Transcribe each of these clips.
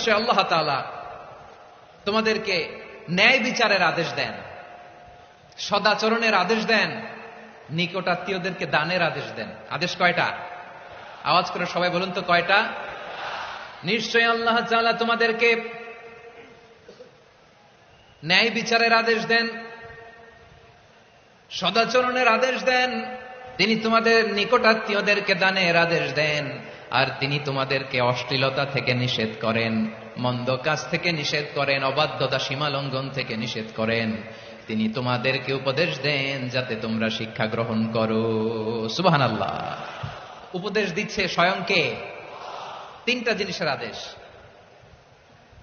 নিশ্চয় আল্লাহ তাআলা তোমাদেরকে ন্যায় বিচারের আদেশ দেন, সদাচরণের আদেশ দেন, নিকটাত্মীয়দেরকে দানের আদেশ দেন। আদেশ কয়টা? আওয়াজ করে সবাই বলুন তো কয়টা? নিশ্চয় আল্লাহ তাআলা তোমাদেরকে ন্যায় বিচারের আদেশ দেন, সদাচরণের আদেশ দেন, তিনি তোমাদের নিকটাত্মীয়দেরকে দানের আদেশ দেন, আর তিনি তোমাদেরকে অশ্লীলতা থেকে নিষেধ করেন, মন্দ কাজ থেকে নিষেধ করেন, অবাধ্যতা সীমা লঙ্ঘন থেকে নিষেধ করেন। তিনি তোমাদেরকে উপদেশ দেন যাতে তোমরা শিক্ষা গ্রহণ করো। সুবহানাল্লাহ। উপদেশ দিচ্ছে স্বয়ং কে? তিনটা জিনিসের আদেশ।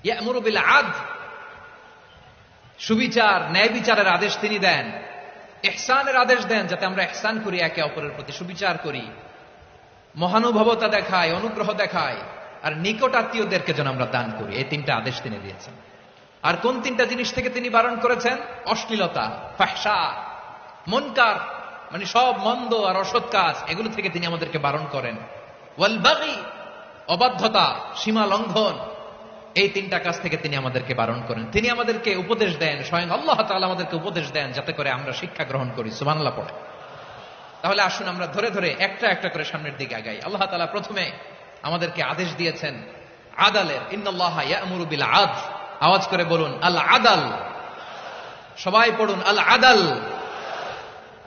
ইয়ামুরু বিল আদল, সুবিচার ন্যায় বিচারের আদেশ তিনি দেন। ইহসানের আদেশ দেন, যাতে আমরা ইহসান করি, একে অপরের প্রতি সুবিচার করি, মহানুভবতা দেখায়, অনুগ্রহ দেখায়, আর নিকট আত্মীয়দেরকে যেন আমরা দান করি। এই তিনটা আদেশ তিনি দিয়েছেন। আর কোন তিনটা জিনিস থেকে তিনি বারণ করেছেন? অশ্লীলতা, ফাহশা, মুনকার, মানে সব মন্দ আর অসৎ কাজ, এগুলো থেকে তিনি আমাদেরকে বারণ করেন। ওয়াল বাগি, অবাধ্যতা, সীমা লঙ্ঘন, এই তিনটা কাজ থেকে তিনি আমাদেরকে বারণ করেন। তিনি আমাদেরকে উপদেশ দেন, স্বয়ং আল্লাহ তাআলা আমাদেরকে উপদেশ দেন যাতে করে আমরা শিক্ষা গ্রহণ করি। সুবহানাল্লাহ পড়ে। তাহলে আসুন আমরা ধরে ধরে একটা একটা করে সামনের দিকে আগাই। আল্লাহ তাআলা প্রথমে আমাদেরকে আদেশ দিয়েছেন আদালের। ইন্নাল্লাহা ইয়া'মুরু বিল আদল। আওয়াজ করে বলুন আল আদাল। সবাই পড়ুন আল আদাল।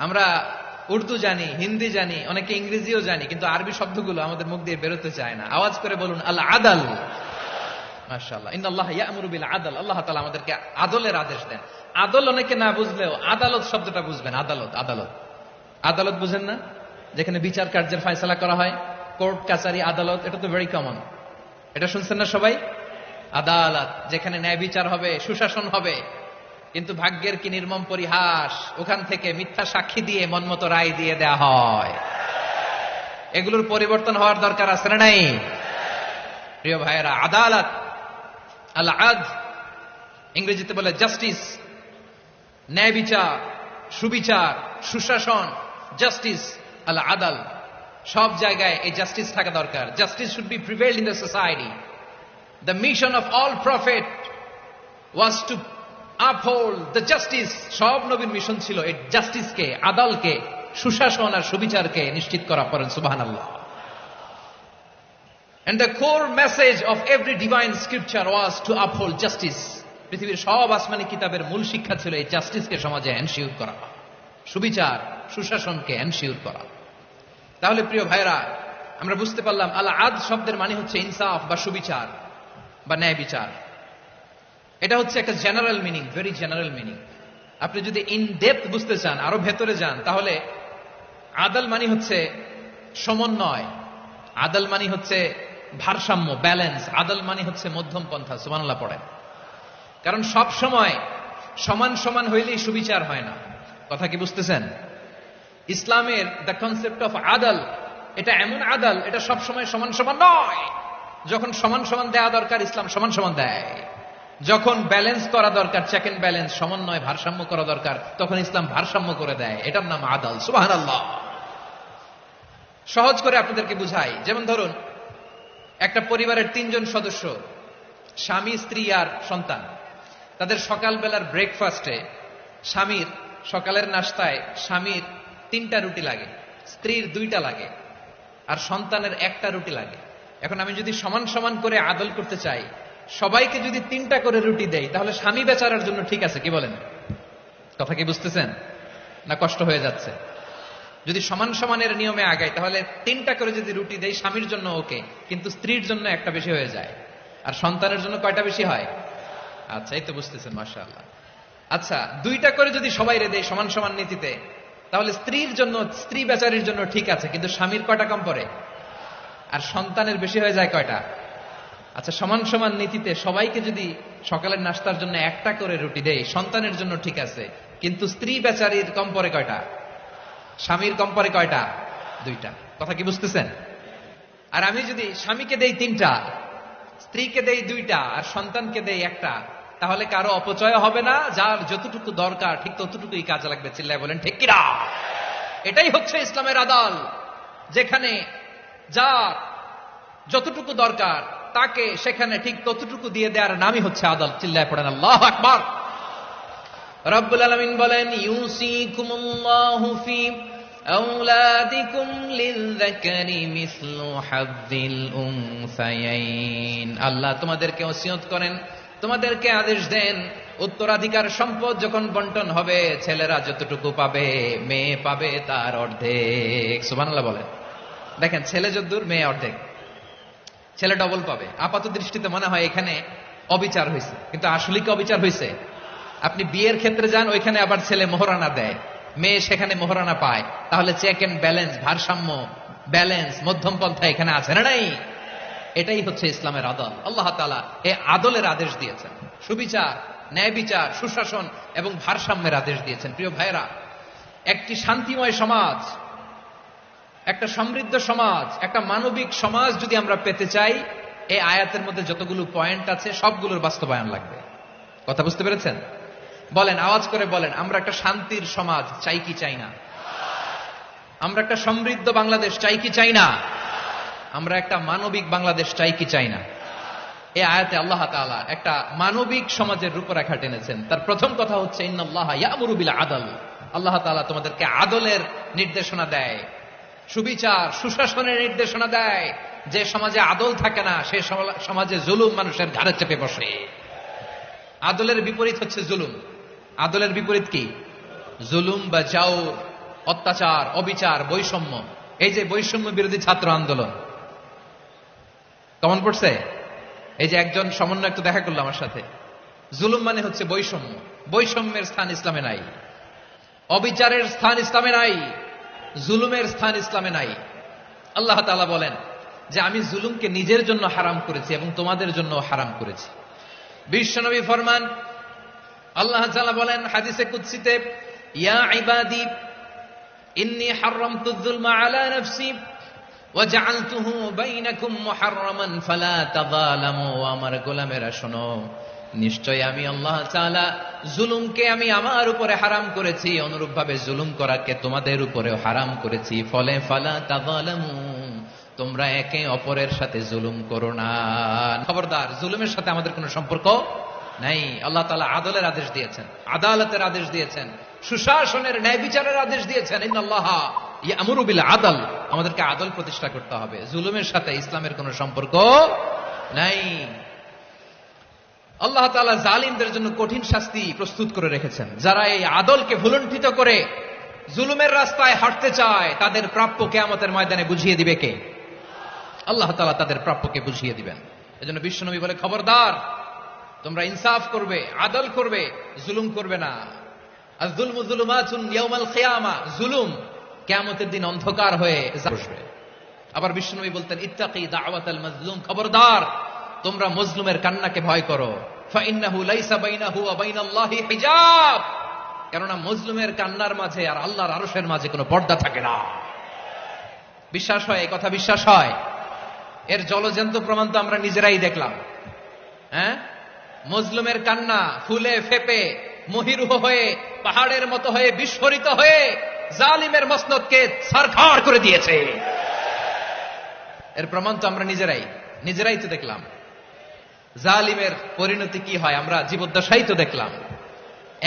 আমরা উর্দু জানি, হিন্দি জানি, অনেকে ইংরেজিও জানি, কিন্তু আরবি শব্দগুলো আমাদের মুখ দিয়ে বেরোতে চায় না। আওয়াজ করে বলুন আল আদাল। মাশাআল্লাহ। ইন্নাল্লাহা ইয়া'মুরু বিল আদল। আল্লাহ তাআলা আমাদেরকে আদলের আদেশ দেন। আদল অনেকে না বুঝলেও আদালত শব্দটা বুঝবেন। আদালত, আদালত, আদালত বুঝেন না? যেখানে বিচার কার্যের ফয়সালা করা হয়, কোর্ট কাছারি আদালত, এটা তো ভেরি কমন। এটা শুনছেন না সবাই? আদালত, যেখানে ন্যায় বিচার হবে, সুশাসন হবে। কিন্তু ভাগ্যের কি নির্মম পরিহাস, ওখান থেকে মিথ্যা সাক্ষী দিয়ে মনমতো রায় দিয়ে দেয়া হয়। এগুলোর পরিবর্তন হওয়ার দরকার আছে না নাই? প্রিয় ভাইয়েরা, আদালত, আল আদল, ইংরেজিতে বলে জাস্টিস, ন্যায় বিচার, সুবিচার, সুশাসন, জাস্টিস, আল আদাল, সব জায়গায় এই জাস্টিস থাকা দরকার। Justice should be prevailed in the society. The mission of all prophet was to uphold the justice. সব নবীর মিশন ছিল এই জাস্টিসকে, আদালকে, সুশাসন আর সুবিচারকে নিশ্চিত করা। পড়েন সুবহানাল্লাহ। And the core message of every divine scripture was to uphold justice. পৃথিবীর সব আসমানি কিতাবের মূল শিক্ষা ছিল এই জাস্টিসকে সমাজে এনশিওর করা, সুবিচার, সুশাসনকে এনশিওর করা। তাহলে প্রিয় ভাইরা, আমরা বুঝতে পারলাম আল আদল শব্দের মানে হচ্ছে ইনসাফ বা সুবিচার বা ন্যায় বিচার। এটা হচ্ছে একটা general meaning, very general meaning. আপনি যদি ইন ডেপথ বুঝতে চান, আরো ভেতরে যান, তাহলে আদল মানে হচ্ছে সমন্বয়, আদল মানে হচ্ছে ভারসাম্য, ব্যালেন্স। আদল মানে হচ্ছে মধ্যম পন্থা। সুবহানাল্লাহ পড়ে। কারণ সব সময় সমান সমান হইলেই সুবিচার হয় না। কথা কি বুঝতেছেন? ইসলামের দ্য কনসেপ্ট অফ আদল, এটা এমন আদল, এটা সব সময় সমান সমান নয়। যখন সমান সমান দেয়া দরকার, ইসলাম সমান সমান দেয়। যখন ব্যালেন্স করা দরকার, চেক এন্ড ব্যালেন্স, সমন্বয়, ভারসাম্য করা দরকার, তখন ইসলাম ভারসাম্য করে দেয়। এটার নাম আদল। সুবহানাল্লাহ। সহজ করে আপনাদেরকে বুঝাই। যেমন ধরুন, একটা পরিবারের 3 জন সদস্য, স্বামী, স্ত্রী আর সন্তান। তাদের সকালবেলার ব্রেকফাস্টে, স্বামীর সকালের নাস্তায় স্বামীর 3টা রুটি লাগে, স্ত্রীর 2টা লাগে, আর সন্তানের 1টা রুটি লাগে। এখন আমি যদি সমান সমান করে আদল করতে চাই, সবাইকে যদি 3টা করে রুটি দেই, তাহলে স্বামী বেচারার জন্য ঠিক আছে? কি বলেন? কথা কি বুঝতেছেন না কষ্ট হয়ে যাচ্ছে? যদি সমান সমানের নিয়মে আগাই, তাহলে 3টা করে যদি রুটি দেই, স্বামীর জন্য ওকে, কিন্তু স্ত্রীর জন্য 1টা বেশি হয়ে যায়। আর সন্তানের জন্য কয়টা বেশি হয়? আচ্ছা, এই তো বুঝতেছেন, মাশাআল্লাহ। আচ্ছা, 2টা করে যদি সবাই দেই সমান সমান নীতিতে, তাহলে স্ত্রীর জন্য, স্ত্রী বেচারির জন্য ঠিক আছে, কিন্তু স্বামীর কয়টা কম পড়ে? আর সন্তানের বেশি হয়ে যায় কয়টা? আচ্ছা, সমান সমান নীতিতে সবাইকে যদি সকালের নাস্তার জন্য 1টা করে রুটি দেই, সন্তানের জন্য ঠিক আছে, কিন্তু স্ত্রী বেচারির কম পড়ে কয়টা? স্বামীর কম পড়ে কয়টা? 2টা। কথা কি বুঝতেছেন? আর আমি যদি স্বামীকে দেই 3টা, স্ত্রীকে দেই 2টা, আর সন্তানকে দেই 1টা, তাহলে কারো অপচয় হবে না। যার যতটুকু দরকার ঠিক ততটুকুই কাজে লাগবে। চিল্লায় বলেন ঠিক কিনা? এটাই হচ্ছে ইসলামের আদল, যেখানে যার যতটুকু দরকার তাকে সেখানে ঠিক ততটুকু দিয়ে দেওয়ার নামই হচ্ছে আদল। চিল্লায় পড়েন আল্লাহু আকবার। রব্বুল আলামিন বলেন, ইউসিকুমুল্লাহু ফি আওলাদিকুম লিযযাকারি মিসলু হাযযিল উনসায়াইন। আল্লাহ তোমাদেরকে ওসিয়ত করেন, তোমাদেরকে আদেশ দেন, উত্তরাধিকার সম্পদ যখন বন্টন হবে, ছেলেরা যতটুকু পাবে, মেয়ে পাবে তার অর্ধেক। সুবহানাল্লাহ বলেন। দেখেন, ছেলে যদ্দূর, মেয়ে অর্ধেক, ছেলে ডবল পাবে। আপাত দৃষ্টিতে মনে হয় এখানে অবিচার হয়েছে, কিন্তু আসলে কি অবিচার হয়েছে? আপনি বিয়ের ক্ষেত্রে যান, ওইখানে আবার ছেলে মোহরানা দেয়, মেয়ে সেখানে মোহরানা পায়। তাহলে চেক এন্ড ব্যালেন্স, ভারসাম্য, ব্যালেন্স, মধ্যম পন্থা এখানে আছে না নাই? এটাই হচ্ছে ইসলামের আদল। আল্লাহ তাআলা এই আদলের আদেশ দিয়েছেন, সুবিচার, ন্যায় বিচার, সুশাসন এবং ভারসাম্যের আদেশ দিয়েছেন। প্রিয় ভাইরা, একটি শান্তিময় সমাজ, একটা সমৃদ্ধ সমাজ, একটা মানবিক সমাজ যদি আমরা পেতে চাই, এই আয়াতের মধ্যে যতগুলো পয়েন্ট আছে সবগুলোর বাস্তবায়ন লাগবে। কথা বুঝতে পেরেছেন? বলেন, আওয়াজ করে বলেন, আমরা একটা শান্তির সমাজ চাই কি চাই না? আমরা একটা সমৃদ্ধ বাংলাদেশ চাই কি চাই না? আমরা একটা মানবিক বাংলাদেশ চাই কি চাই না? এই আয়াতে আল্লাহ তাআলা একটা মানবিক সমাজের রূপরেখা টেনেছেন। তার প্রথম কথা হচ্ছে, ইন্নাল্লাহা ইয়ামুরু বিল আদল। আল্লাহ তাআলা তোমাদেরকে আদলের নির্দেশনা দেয়, সুবিচার, সুশাসনের নির্দেশনা দেয়। যে সমাজে আদল থাকে না, সেই সমাজে জুলুম মানুষের ঘাড়ে চেপে বসে। আদলের বিপরীত হচ্ছে জুলুম। আদলের বিপরীত কি? জুলুম বা জাওর, অত্যাচার, অবিচার, বৈষম্য। এই যে বৈষম্য বিরোধী ছাত্র আন্দোলন কেমন পড়ছে? এই যে একজন সমন্বয়ক তো দেখা করলো আমার সাথে। জুলুম মানে হচ্ছে বৈষম্য। বৈষম্যের স্থান ইসলামে নাই, অবিচারের স্থান ইসলামে নাই, জুলুমের স্থান ইসলামে নাই। আল্লাহ তাআলা বলেন যে আমি জুলুমকে নিজের জন্য হারাম করেছি এবং তোমাদের জন্য হারাম করেছি। বিশ্বনবী ফরমান, আল্লাহ তাআলা বলেন হাদিসে কুদসিতে, ইয়া ইবাদি ইন্নী হারামতুয যুলমা আলা নাফসি ওয়া জাআলতুহু বাইনাকুম মুহাররামান ফালা তাযালামু। আমার গোলামেরা শোনো, নিশ্চয় আমি আল্লাহ তাআলা জুলুমকে আমি আমার উপরে হারাম করেছি, অনুরূপভাবে জুলুম করাকে তোমাদের উপরেও হারাম করেছি। ফলে ফালা তাযালামু, তোমরা একে অপরের সাথে জুলুম করো না। খবরদার, জুলুমের সাথে আমাদের কোনো সম্পর্ক নাই। আল্লাহ তাআলা আদলের আদেশ দিয়েছেন, আদালতের আদেশ দিয়েছেন, সুশাসনের, ন্যায় বিচারের আদেশ দিয়েছেন। ইন্নাল্লাহা ইয়ামুরু বিল আদল, আমাদেরকে আদল প্রতিষ্ঠা করতে হবে। জুলুমের সাথে ইসলামের কোনো সম্পর্ক নাই। আল্লাহ তাআলা জালিমদের জন্য কঠিন শাস্তি প্রস্তুত করে রেখেছেন। যারা এই আদলকে ভুলুণ্ঠিত করে জুলুমের রাস্তায় হাঁটতে চায়, তাদের প্রাপ্য কিয়ামতের ময়দানে বুঝিয়ে দিবে কে? আল্লাহ তাআলা তাদের প্রাপ্যকে বুঝিয়ে দিবেন। এজন্য বিশ্বনবী বলে, খবরদার, তোমরা ইনসাফ করবে, আদল করবে, জুলুম করবে না। আয-যুলমু যুলুমাতুন ইয়াওমাল কিয়ামা, জুলুম কিয়ামতের দিন অন্ধকার হয়ে বসবে। আবার বিশ্বনবী বলতেন, ইত্তাকি দাওয়াতাল মাজলুম, খবরদার, তোমরা মজলুমের কান্নাকে ভয় করো। ফাইন্নাহু লাইসা বাইনাহু ওয়া বাইনাল্লাহি হিজাব, কেননা মজলুমের কান্নার মাঝে আর আল্লাহর আরশের মাঝে কোনো পর্দা থাকে না। বিশ্বাস হয়? এই কথা বিশ্বাস হয়? এর জলজন্ত প্রমাণ তো আমরা নিজেরাই দেখলাম। হ্যাঁ, মজলুমের কান্না ফুলে ফেপে মহিরুহ হয়ে, পাহাড়ের মতো হয়ে, বিস্ফোরিত হয়ে জালিমের মসনদকে ছারখার করে দিয়েছে। এর প্রমাণ তো আমরা নিজেরাই তো দেখলাম। জালিমের পরিণতি কি হয় আমরা জীবদ্দশাই তো দেখলাম।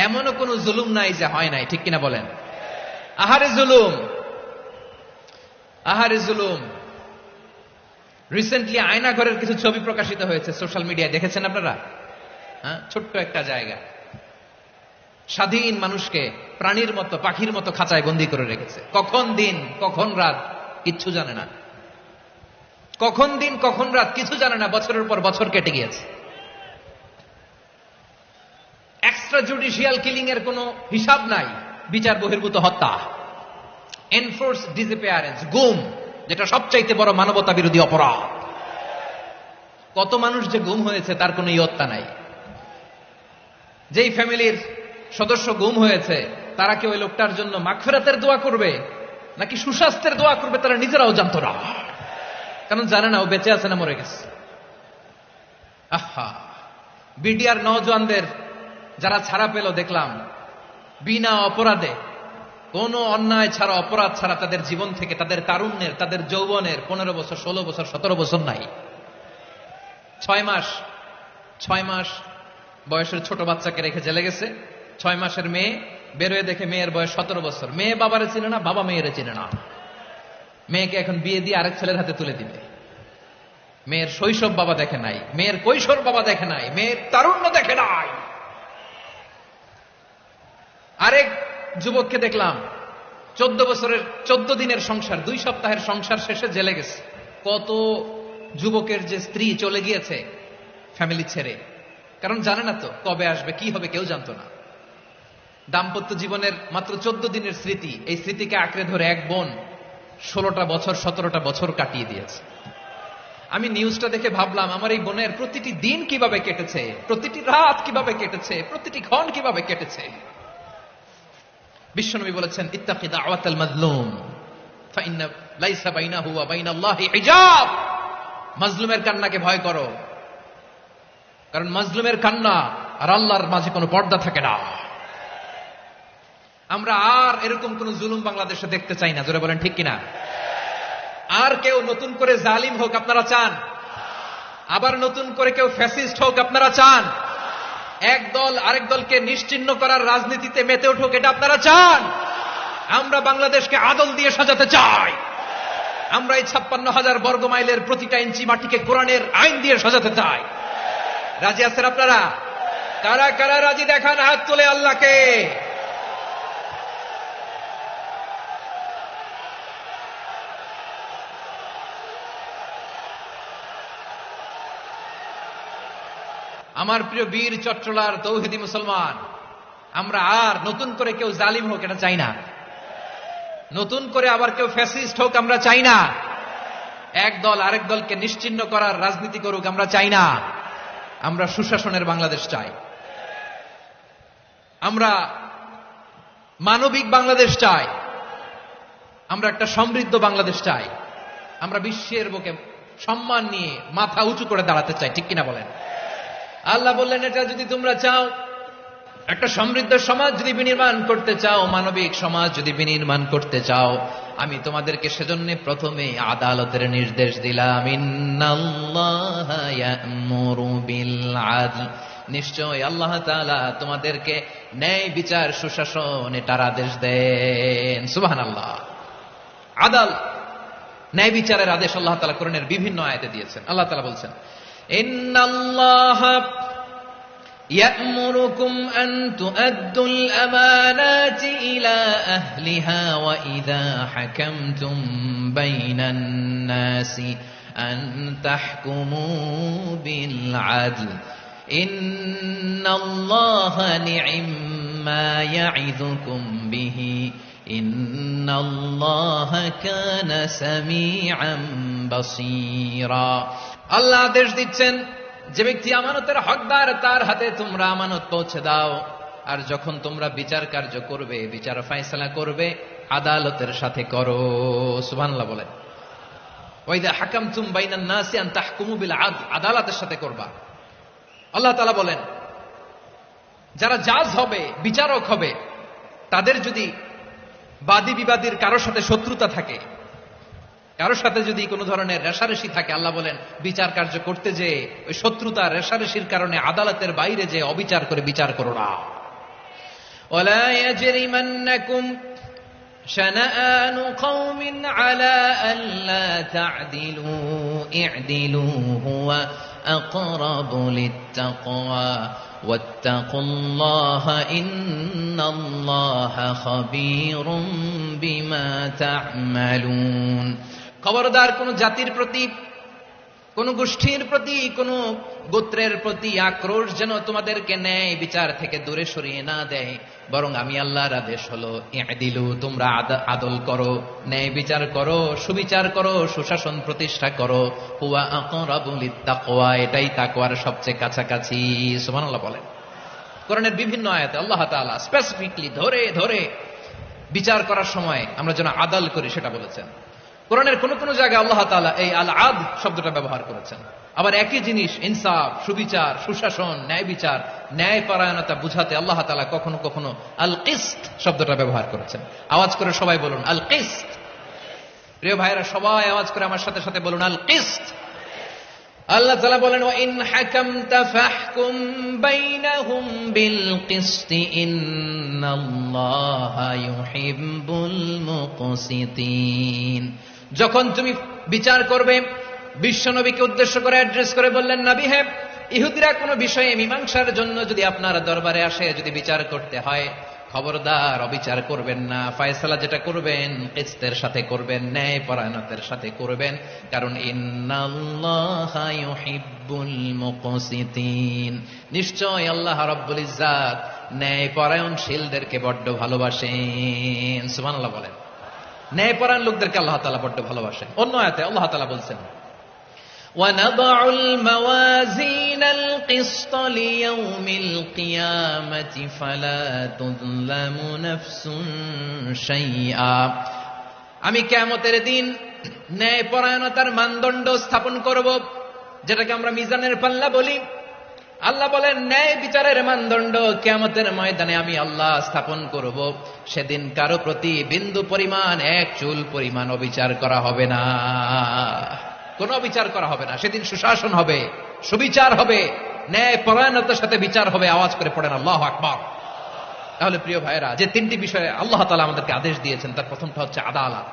এমনও কোন জুলুম নাই যে হয় নাই, ঠিক কিনা বলেন? আহারে জুলুম, আহারে জুলুম। রিসেন্টলি আয়নাঘরের কিছু ছবি প্রকাশিত হয়েছে সোশ্যাল মিডিয়ায়, দেখেছেন আপনারা? হ্যাঁ, ছোট্ট একটা জায়গা, স্বাধীন মানুষকে প্রাণীর মতো, পাখির মতো খাঁচায় বন্দী করে রেখেছে। কখন দিন কখন রাত কিচ্ছু জানে না, কখন দিন কখন রাত কিছু জানে না। বছরের পর বছর কেটে গিয়েছে। এক্সট্রা জুডিশিয়াল কিলিং এর কোনো হিসাব নাই, বিচার বহির্ভূত হত্যা, এনফোর্স ডিসঅ্যাপিয়ারেন্স, গুম, যেটা সবচাইতে বড় মানবতা বিরোধী অপরাধ। কত মানুষ যে গুম হয়েছে তার কোনো ইয়ত্তা নাই। যেই ফ্যামিলির সদস্য গুম হয়েছে, তারা কি ওই লোকটার জন্য মাগফিরাতের দোয়া করবে নাকি সুস্বাস্থ্যের দোয়া করবে তারা নিজেরাও জানতো না, কারণ জানে না ও বেঁচে আছে না মরে গেছে। আহা, বিডিআর নওজওয়ানদের যারা ছাড়া পেল দেখলাম, বিনা অপরাধে, কোন অন্যায় ছাড়া, অপরাধ ছাড়া তাদের জীবন থেকে, তাদের তারুণ্যের, তাদের যৌবনের 15 বছর, 16 বছর, 17 বছর নাই, 6 মাস বয়সের ছোট বাচ্চাকে রেখে জেলে গেছে। 6 মাসের মেয়ে বেরোয় দেখে মেয়ের বয়স 17 বছর। মেয়ে বাবারে চিনে না, বাবা মেয়েরে চিনে না। মেয়েকে এখন বিয়ে দিয়ে আরেক ছেলের হাতে তুলে দিবে। মেয়ের শৈশব বাবা দেখে নাই, মেয়ের কৈশোর বাবা দেখে নাই, মেয়ের তারুণ্য দেখে নাই। আরেক যুবককে দেখলাম 14 বছরের 14 দিনের সংসার, 2 সপ্তাহের সংসার শেষে জেলে গেছে। কত যুবকের যে স্ত্রী চলে গিয়েছে ফ্যামিলি ছেড়ে, কারণ জানে না তো কবে আসবে, কি হবে, কেউ জানতো না। দাম্পত্য জীবনের মাত্র 14 দিনের স্মৃতি, এই স্মৃতিকে আঁকড়ে ধরে এক বোন 16টা বছর 17টা বছর কাটিয়ে দিয়েছে। আমি নিউজটা দেখে ভাবলাম, আমার এই বোনের প্রতিটি দিন কিভাবে কেটেছে, প্রতিটি রাত কিভাবে কেটেছে, প্রতিটি ক্ষণ কিভাবে কেটেছে। বিশ্বনবী বলেছেন, ইত্তাকি দাওয়াতাল মাজলুম ফাইন্না লাইসা বাইনাহু ওয়া বাইনাল্লাহি হিজাব। মাজলুমের কান্নাকে ভয় করো, কারণ মাজলুমের কান্না আর আল্লাহর মাঝে কোনো পর্দা থাকে না। আমরা আর এরকম কোন জুলুম বাংলাদেশে দেখতে চাই না, জোরে বলেন ঠিক কিনা? আর কেউ নতুন করে জালিম হোক আপনারা চান? আবার নতুন করে কেউ ফ্যাসিস্ট হোক আপনারা চান? এক দল আরেক দলকে নিশ্চিহ্ন করার রাজনীতিতে মেতে উঠুক, এটা আপনারা চান? আমরা বাংলাদেশকে আদল দিয়ে সাজাতে চাই। আমরা এই 56,000 বর্গ মাইলের প্রতিটা ইঞ্চি মাটিকে কোরআনের আইন দিয়ে সাজাতে চাই। রাজি আছেন আপনারা? কারা কারা রাজি দেখান হাত তুলে আল্লাহকে। আমার প্রিয় বীর চট্টলার তৌহিদি মুসলমান, আমরা আর নতুন করে কেউ জালিম হোক এটা চাই না, নতুন করে আবার কেউ ফ্যাসিস্ট হোক আমরা চাই না, এক দল আরেক দলকে নিশ্চিহ্ন করার রাজনীতি করুক আমরা চাই না। আমরা সুশাসনের বাংলাদেশ চাই, আমরা মানবিক বাংলাদেশ চাই, আমরা একটা সমৃদ্ধ বাংলাদেশ চাই, আমরা বিশ্বের বুকে সম্মান নিয়ে মাথা উঁচু করে দাঁড়াতে চাই, ঠিক কিনা বলেন? আল্লাহ বললেন, এটা যদি তোমরা চাও, একটা সমৃদ্ধ সমাজ যদি বিনির্মাণ করতে চাও, মানবিক সমাজ যদি বিনির্মাণ করতে চাও, আমি তোমাদেরকে সেজন্য প্রথমে আদালতের নির্দেশ দিলাম। ইন্নাল্লাহা ইয়া'মুরু বিল আদল, নিশ্চয় আল্লাহ তাআলা তোমাদেরকে ন্যায় বিচার সুশাসন এটার আদেশ দেন। সুবহানাল্লাহ। আদাল, ন্যায় বিচারের আদেশ আল্লাহ তাআলা কোরআনের বিভিন্ন আয়াতে দিয়েছেন। আল্লাহ তাআলা বলছেন, ইন্নাল্লাহা يأمركم أن تؤدوا الأمانات إلى أهلها وإذا حكمتم بين الناس أن تحكموا بالعدل إن الله نعم ما يعظكم به إن الله كان سميعا بصيرا। আল্লাহ আদেশ দিচ্ছেন, যে ব্যক্তি আমানতের হকদার তার হাতে তোমরা আমানত পৌঁছে দাও, আর যখন তোমরা বিচার কার্য করবে, বিচার ফায়সালা করবে, আদালতের সাথে করো। সুবহানাল্লাহ বলেন। ওয়াইদা হাকামতুম বাইনান নাসি আন তাহকুমু বিল আদল, আদালতের সাথে করবা। আল্লাহ তাআলা বলেন, যারা জাজ হবে, বিচারক হবে, তাদের যদি বাদী বিবাদীর কারোর সাথে শত্রুতা থাকে, কারোর সাথে যদি কোনো ধরনের রেশারেশি থাকে, আল্লাহ বলেন বিচার কার্য করতে যে ওই শত্রুতা রেশারেশির কারণে আদালতের বাইরে যে অবিচার করে বিচার করো না। ওয়ালা ইয়াজরিমান্নাকুম শানাআনু কওমিন আলা আল্লা তা'দিলু ই'দিলু হুয়া আকরাবু লিত্তাকওয়া ওয়াত্তাকুল্লাহা ইন্নাল্লাহা খাবীরুম বিমা তা'মালুন। খবরদার কোন জাতির প্রতি, কোন গোষ্ঠীর প্রতি, কোন গোত্রের প্রতি আক্রোশ যেন তোমাদেরকে ন্যায় বিচার থেকে দূরে সরিয়ে না দেয়, বরং আমি আল্লাহর আদেশ হলো ই'দিলু, তোমরা আদল করো, ন্যায় বিচার করো, সুবিচার করো, সুশাসন প্রতিষ্ঠা করো, হুয়া আকরাবু লিত্তাকওয়া, এটাই তাকওয়ার সবচেয়ে কাছাকাছি। সুবহানাল্লাহ বলেন। কোরআনের বিভিন্ন আয়াতে আল্লাহ তাআলা স্পেসিফিকলি ধরে ধরে বিচার করার সময় আমরা যেন আদল করি সেটা বলেছেন। কোরআনের কোন কোন জায়গায় আল্লাহ তাআলা এই আল আদল শব্দটা ব্যবহার করেছেন। আবার একই জিনিস ইনসাফ, সুবিচার, সুশাসন, ন্যায় বিচার, ন্যায় পরায়ণতা বুঝাতে আল্লাহ তাআলা কখনো কখনো আল কিসত শব্দটা ব্যবহার করেছেন। আওয়াজ করে সবাই বলুন আল কিসত। প্রিয় ভাইরা, সবাই আওয়াজ করে আমার সাথে সাথে বলুন আল কিসত। আল্লাহ তাআলা বলেন, ওয়া ইন হাকামতা ফাহকুম বাইনাহুম বিল কিসতি ইন্নাল্লাহা ইউহিব্বুল মুকসিতিন। যখন তুমি বিচার করবে, বিশ্বনবীকে উদ্দেশ্য করে অ্যাড্রেস করে বললেন, নবী হে, ইহুদিরা কোনো বিষয়ে মীমাংসার জন্য যদি আপনার দরবারে আসে, যদি বিচার করতে হয়, খবরদার অবিচার করবেন না। ফয়সালা যেটা করবেন কিসতের সাথে করবেন, ন্যায় পরায়ণতার সাথে করবেন, কারণ ইন্নাল্লাহা ইউহিব্বুল মুকসিতিন, নিশ্চয় আল্লাহ রাব্বুল ইজ্জাত ন্যায় পরায়ণশীলদেরকে বড্ড ভালোবাসেন। সুবহানাল্লাহ বলেন। ন্যায় পরায়ণ লোকদেরকে আল্লাহ তাআলা বড্ড ভালোবাসেন। অন্য আয়াতে আল্লাহ তাআলা বলছেন, وَنَضَعُ الْمَوَازِينَ الْقِسْطَ لِيَوْمِ الْقِيَامَةِ فَلَا تُظْلَمُ نَفْسٌ شَيْئًا। আমি কিয়ামতের দিন ন্যায়পরায়ণতার মানদণ্ড স্থাপন করব, যেটাকে আমরা মিজানের পাল্লা বলি। আল্লাহ বলেন, ন্যায় বিচারের মানদণ্ড কিয়ামতের ময়দানে আমি আল্লাহ স্থাপন করব। সেদিন কারো প্রতি বিন্দু পরিমাণ, এক চুল পরিমাণ অবিচার করা হবে না, কোনো বিচার করা হবে না। সেদিন সুশাসন হবে, সুবিচার হবে, ন্যায় পরায়ণতার সাথে বিচার হবে। আওয়াজ করে পড়েন আল্লাহু আকবার। তাহলে প্রিয় ভাইরা, যে তিনটি বিষয়ে আল্লাহ তাআলা আমাদেরকে আদেশ দিয়েছেন, তার প্রথমটা হচ্ছে আদালত,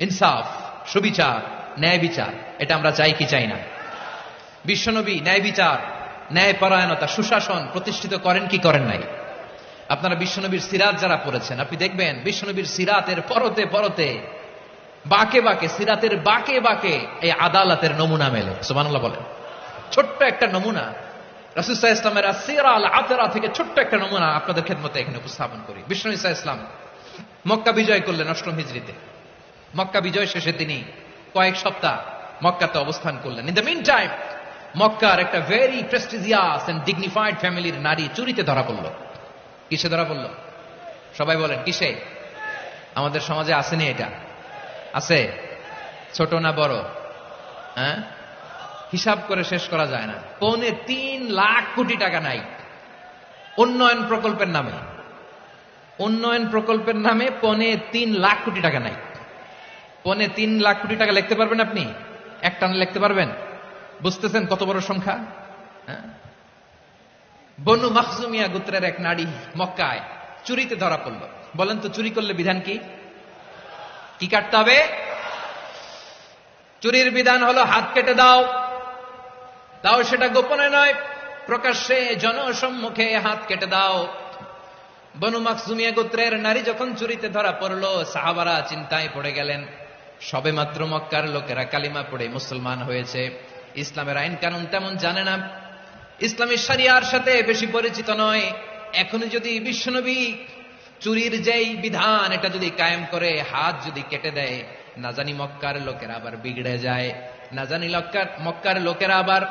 ইনসাফ, সুবিচার, ন্যায় বিচার। এটা আমরা চাই কি চাই না? বিশ্বনবী ন্যায় বিচার, ন্যায় পরায়ণতা, সুশাসন প্রতিষ্ঠিত করেন কি করেন নাই? আপনারা বিশ্বনবীর সিরাত যারা পড়েছেন, আপনি দেখবেন বিশ্বনবীর সিরাতের পরতে পরতে, বাকে বাকে, সিরাতের বাকে বাকে এই আদালতের নমুনা মেলে। সুবহানাল্লাহ বলেন। ছোট্ট একটা নমুনা রাসূল সাল্লাল্লাহু আলাইহি ওয়াসাল্লামের আসিরা আল আতরা থেকে ছোট্ট একটা নমুনা আপনাদের খেদমতে এখানে উপস্থাপন করি। বিশ্বনবী সাল্লাল্লাহু আলাইহি ওয়াসাল্লাম মক্কা বিজয় করলেন ৮ম হিজরিতে। মক্কা বিজয় শেষে তিনি কয়েক সপ্তাহ মক্কাতে অবস্থান করলেন। ইন দ্য মিন টাইম মক্কার একটা ভেরি প্রেস্টিজিয়াস এন্ড ডিগনিফাইড ফ্যামিলির নারী চুরিতে ধরা পড়ল। কিসে ধরা পড়ল? সবাই বলেন কিসে? আমাদের সমাজে আসেনি এটা? আছে? ছোট না বড়? হ্যাঁ, হিসাব করে শেষ করা যায় না। ৩.৫ লাখ কোটি টাকা নাই উন্নয়ন প্রকল্পের নামে। উন্নয়ন প্রকল্পের নামে ৩.৫ লাখ কোটি টাকা নাই। ৩.৫ লাখ কোটি টাকা লিখতে পারবেন আপনি? একটানা লিখতে পারবেন? বুঝতেছেন কত বড় সংখ্যা? বনু মাখজুমিয়া গোত্রের এক নারী মক্কায় চুরিতে ধরা পড়ল। বলেন তো চুরি করলে বিধান কি? কি কাটতে হবে? চুরির বিধান হলো হাত কেটে দাও। তাও সেটা গোপনে নয়, প্রকাশ্যে জনসম্মুখে হাত কেটে দাও। বনু মাখজুমিয়া গোত্রের নারী যখন চুরিতে ধরা পড়ল, সাহাবারা চিন্তায় পড়ে গেলেন। সবে মাত্র মক্কার লোকেরা কালিমা পড়ে মুসলমান হয়েছে, ইসলামের আইন কানুন তেমন জানে না, ইসলামী শরিয়ার সাথে বেশি পরিচিত নয়। এখনই যদি বিশ্বনবী চুরির যেই বিধান এটা যদি কায়েম করে হাত যদি কেটে দেয়, না জানি মক্কার লোকেরা আবার বিগড়ে যায়, না জানি মক্কার লোকেরা আবার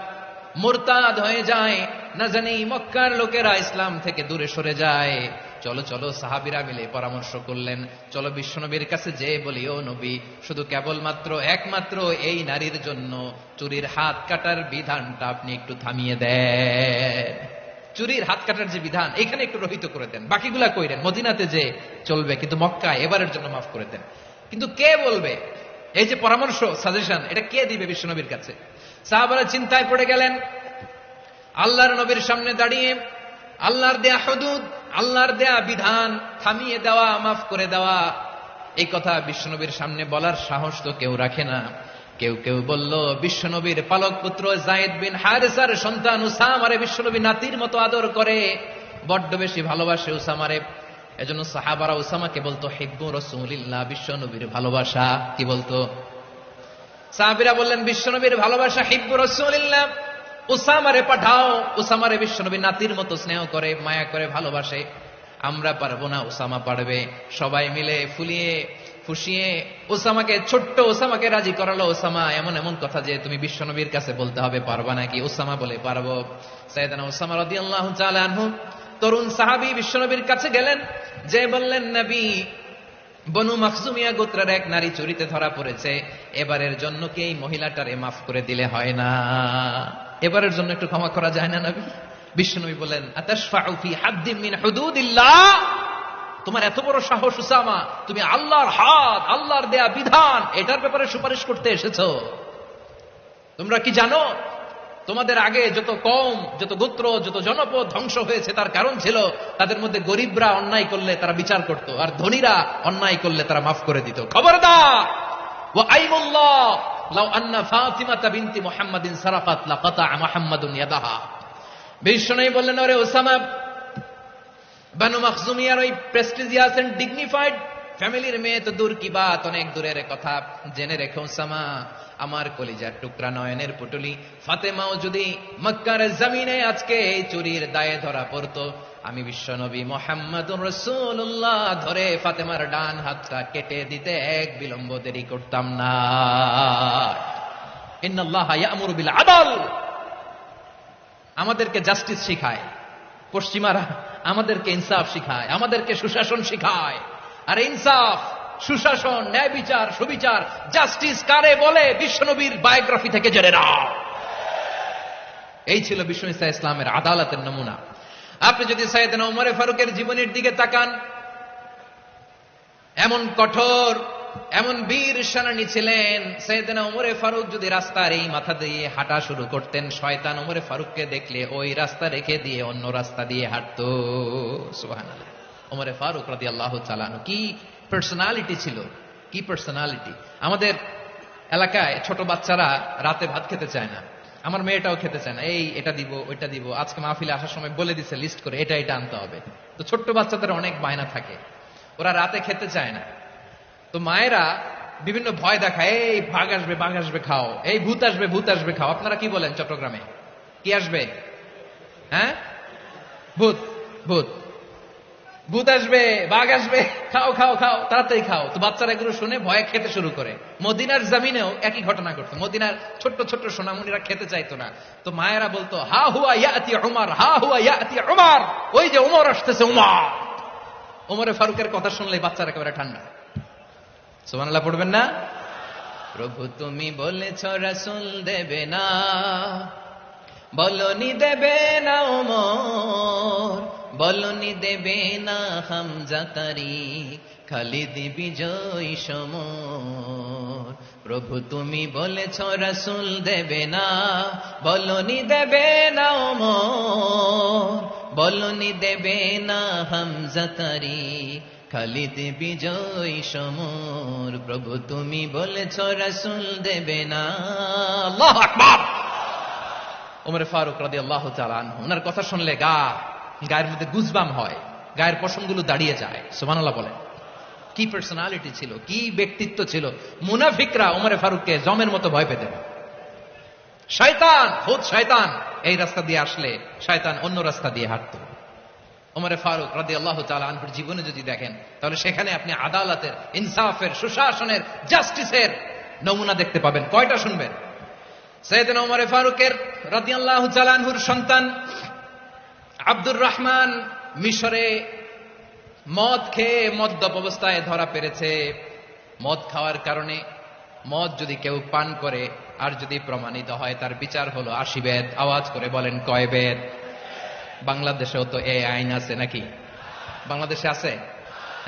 মুরতাদ হয়ে যায়, না জানি মক্কার লোকেরা ইসলাম থেকে দূরে সরে যায়। চলো চলো সাহাবীরা মিলে পরামর্শ করলেন, চলো বিশ্বনবীর কাছে যে বলি, ও নবী, শুধু কেবলমাত্র একমাত্র এই নারীর জন্য চুরির হাত কাটার বিধানটা আপনি একটু থামিয়ে দেন। চুরির হাত কাটার যে বিধান এখানে একটু রহিত করে দেন, বাকিগুলা কইরেন মদিনাতে যে চলবে, কিন্তু মক্কায় এবারের জন্য মাফ করে দেন। কিন্তু কে বলবে? এই যে পরামর্শ, সাজেশন, এটা কে দিবে বিশ্বনবীর কাছে? সাহাবারা চিন্তায় পড়ে গেলেন। আল্লাহর নবীর সামনে দাঁড়িয়ে আল্লাহর দেয়া হুদুদ, আল্লাহর দেয়া বিধান থামিয়ে দেওয়া, মাফ করে দেওয়া, এই কথা বিশ্বনবীর সামনে বলার সাহস তো কেউ রাখে না। কেউ কেউ বলল, বিশ্বনবীর পালক পুত্র যায়েদ বিন হারেসার সন্তান উসামারে বিশ্বনবী নাতির মতো আদর করে, বড্ড বেশি ভালোবাসে উসামারে। এজন্য সাহাবারা উসামাকে বলতো হিব্বু রাসূলিল্লাহ, বিশ্বনবীর ভালোবাসা। কি বলতো? সাহাবীরা বললেন, বিশ্বনবীর ভালোবাসা হিব্বু রাসূলিল্লাহ, উসামারে পাঠাও। উসামারে বিশ্বনবী নাতির মতো স্নেহ করে, মায়া করে, ভালোবাসে। আমরা পারবো না, উসামা পারবে। সবাই মিলে ফুলিয়ে ফুসিয়ে উসামাকে, ছোট্ট উসামাকে রাজি করালো। উসামা এমন এমন কথা যে তুমি বিশ্বনবীর কাছে বলতে হবে, পারবা নাকি? উসামা বলে, পারবো। সাইয়েদনা উসামা রাদিয়াল্লাহু তাআলা আনহু তরুণ সাহাবী বিশ্বনবীর কাছে গেলেন, যে বললেন, নবী, বনু মাখজুমিয়া গোত্রের এক নারী চুরিতে ধরা পড়েছে, এবারের জন্য কি এই মহিলাটারে মাফ করে দিলে হয় না? এবারের জন্য একটু ক্ষমা করা যায় না নবী? বিশ্বনবী বলেন, আতাশফাউ ফি হাদ্দিন মিন হুদুদিল্লাহ, তোমার এত বড় সাহস উসামা, তুমি আল্লাহর হাত, আল্লাহর দেয়া বিধান, এটার ব্যাপারে সুপারিশ করতে এসেছো? তোমরা কি জানো তোমাদের আগে যত কওম, যত গোত্র, যত জনপদ ধ্বংস হয়েছে তার কারণ ছিল তাদের মধ্যে গরিবরা অন্যায় করলে তারা বিচার করত, আর ধনীরা অন্যায় করলে তারা মাফ করে দিত। খবরদার, ওয়া আইমুল্লাহ লাউ আন্না ফাতিমাতা বিনতি মুহাম্মাদিন সারাকাত লাকাতা মুহাম্মাদুন ইয়াদাহা। বিশ্বনবী বললেন, ওরে ওসামা, বানু মাখজুমিয়ার ওই প্রেস্টিজিয়াস এন্ড ডিগনিফাইড ফ্যামিলির মেয়ে তো দূর কি বাত, অনেক দূরের কথা। জেনে রেখো ওসামা, আমার কলিজার টুকরা নয়নের পুটুলি ফাতেমাও যদি মক্কার জমিনে আজকে এই চুরির দায়ে ধরা পড়তো, আমি বিশ্বনবী মুহাম্মাদুর রাসূলুল্লাহ ধরে ফাতেমার ডান হাতটা কেটে দিতে এক বিলম্ব দেরি করতাম না। ইন্নাল্লাহা ইয়া'মুরু বিল আদল, আমাদেরকে জাস্টিস শিখায়। পশ্চিমারা আমাদেরকে ইনসাফ শিখায়, আমাদেরকে সুশাসন শিখায়। আর ইনসাফ, সুশাসন, ন্যায় বিচার, সুবিচার, জাস্টিস কারে বলে বিশ্বনবীর বায়োগ্রাফি থেকে জেনে নাও। এই ছিল বিশ্ব ইসলামের আদালতের নমুনা। আপনি যদি সাইয়েদনা ওমর ফারুকের জীবনের দিকে তাকান, এমন কঠোর, এমন বীর সেনানী ছিলেন। সাইয়েদনা ওমর ফারুক যদি রাস্তার এই মাথা দিয়ে হাঁটা শুরু করতেন, শয়তান ওমর ফারুককে দেখলে ওই রাস্তা রেখে দিয়ে অন্য রাস্তা দিয়ে হাঁটতো। সুবহানাল্লাহ। ওমর ফারুক রাদিয়াল্লাহু তাআলা আনহু কি পার্সোনালিটি ছিল, কি পার্সোনালিটি। আমাদের এলাকায় ছোট বাচ্চারা রাতে ভাত খেতে চায় না, আমার মেয়েটাও খেতে চায় না। এই এটা দিব, ওইটা দিব, আজকে মাহফিলে আসার সময় বলে দিছে লিস্ট করে এটা এটা আনতে হবে। তো ছোট্ট বাচ্চাদের অনেক বায়না থাকে, ওরা রাতে খেতে চায় না। তো মায়েরা বিভিন্ন ভয় দেখায়, এই বাঘ আসবে, বাঘ আসবে খাও, এই ভূত আসবে, ভূত আসবে খাও। আপনারা কি বলেন চট্টগ্রামে? কি আসবে? হ্যাঁ, ভূত, ভূত, ভূত আসবে, বাঘ আসবে, খাও খাও খাও, তাড়াতাড়ি খাও। তো বাচ্চারা এগুলো শুনে ভয়ে খেতে শুরু করে। মদিনার জমিনেও একই ঘটনা ঘটতো। মদিনার ছোট্ট ছোট্ট সোনামণিরা খেতে চাইতো না। তো মায়েরা বলতো, হা হুয়া ইয়াতি উমর, হা হুয়া ইয়াতি উমর, ওই যে উমর আসতেছে, উমর। ওমরে ফারুকের কথা শুনলেই বাচ্চারা একেবারে ঠান্ডা। সুবহানাল্লাহ পড়বেন না? প্রভু তুমি বলেছ রাসূল দেবে না, বলনি দেবে না ওমর, বলনি দেবে না হামজা তারিক, খালিদ বিজয় সমর। প্রভু তুমি বলেছ রাসূল দেবে না, বলনি দেবে না ওমর, বলনি দেবে না হামজা তারিক, খালিদ বিজয় সমর। প্রভু তুমি বলেছ রাসূল দেবে না। আল্লাহু আকবার। ওমর ফারুক রাদিয়াল্লাহু তাআলা আনহু, ওনার কথা শুনলে গায়ের মধ্যে গুজবাম হয়, গায়ের পশমগুলো দাঁড়িয়ে যায়। সুবহানাল্লাহ বলেন। কি পার্সোনালিটি ছিল, কি ব্যক্তিত্ব ছিল। মুনাফিকরা ওমর ফারুককে জমের মতো ভয় পেতেন। শয়তান, ভূত শয়তান এই রাস্তা দিয়ে আসলে শয়তান অন্য রাস্তা দিয়ে হাঁটতো। ওমর ফারুক রাদিয়াল্লাহু তাআলা আনহুর জীবনে যদি দেখেন, তাহলে সেখানে আপনি আদালতের, ইনসাফের, সুশাসনের, জাস্টিসের নমুনা দেখতে পাবেন। কয়টা শুনবেন? সাইয়েদনা ওমর ফারুকের রাদিয়াল্লাহু তাআলা আনহুর সন্তান আব্দুর রহমান মিশরে মদ খেয়ে মদ্যপ অবস্থায় ধরা পড়েছে। মদ খাওয়ার কারণে, মদ যদি কেউ পান করে আর যদি প্রমাণিত হয়, তার বিচার হলো 80 বেত। আওয়াজ করে বলেন কয় বেত? বাংলাদেশেও তো এই আইন আছে নাকি? বাংলাদেশে আছে?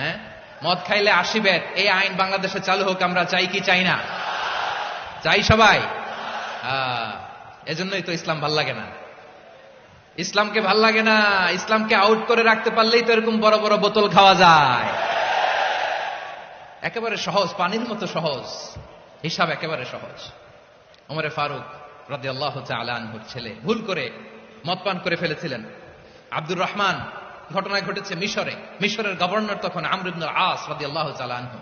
হ্যাঁ, মদ খাইলে 80 বেত, এই আইন বাংলাদেশে চালু হোক। আমরা চাই কি চাই না? চাই সবাই। এজন্যই তো ইসলাম ভাল লাগে না। ইসলামকে ভাল লাগে না। ইসলামকে আউট করে রাখতে পারলেই তো এরকম বড় বড় বোতল খাওয়া যায়। একেবারে সহজ, পানির মতো সহজ, হিসাব একেবারে সহজ। ওমর ফারুক রাদিয়াল্লাহু তাআলা আনহুর ছেলে ভুল করে মদ পান করে ফেলেছিলেন। আব্দুর রহমান, ঘটনা ঘটেছে মিশরে। মিশরের গভর্নর তখন আমর ইবনে আস রাদিয়াল্লাহু তাআলা আনহু।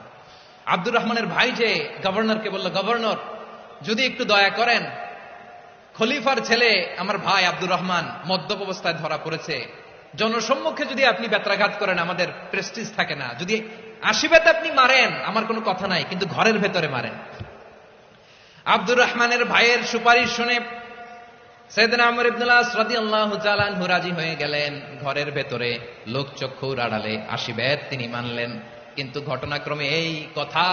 আব্দুর রহমানের ভাই যে গভর্নরকে বলল, গভর্নর যদি একটু দয়া করেন, খলিফার ছেলে আমার ভাই আব্দুর রহমান মদ্যপ অবস্থায় ধরা পড়েছে, জনসম্মুখে যদি আপনি বেত্রাঘাত করেন আমাদের প্রেস্টিজ থাকে না। যদি 80 বেত আপনি মারেন আমার কোনো কথা নাই, কিন্তু ঘরের ভেতরে মারেন। আব্দুর রহমানের ভাইয়ের সুপারিশ শুনে সাইয়েদনা আমর ইবনে আস রাদিয়াল্লাহু তাআলা আনহু রাজি হয়ে গেলেন। ঘরের ভেতরে লোকচক্ষুর আড়ালে 80 বেত তিনি মানলেন। কিন্তু ঘটনাক্রমে এই কথা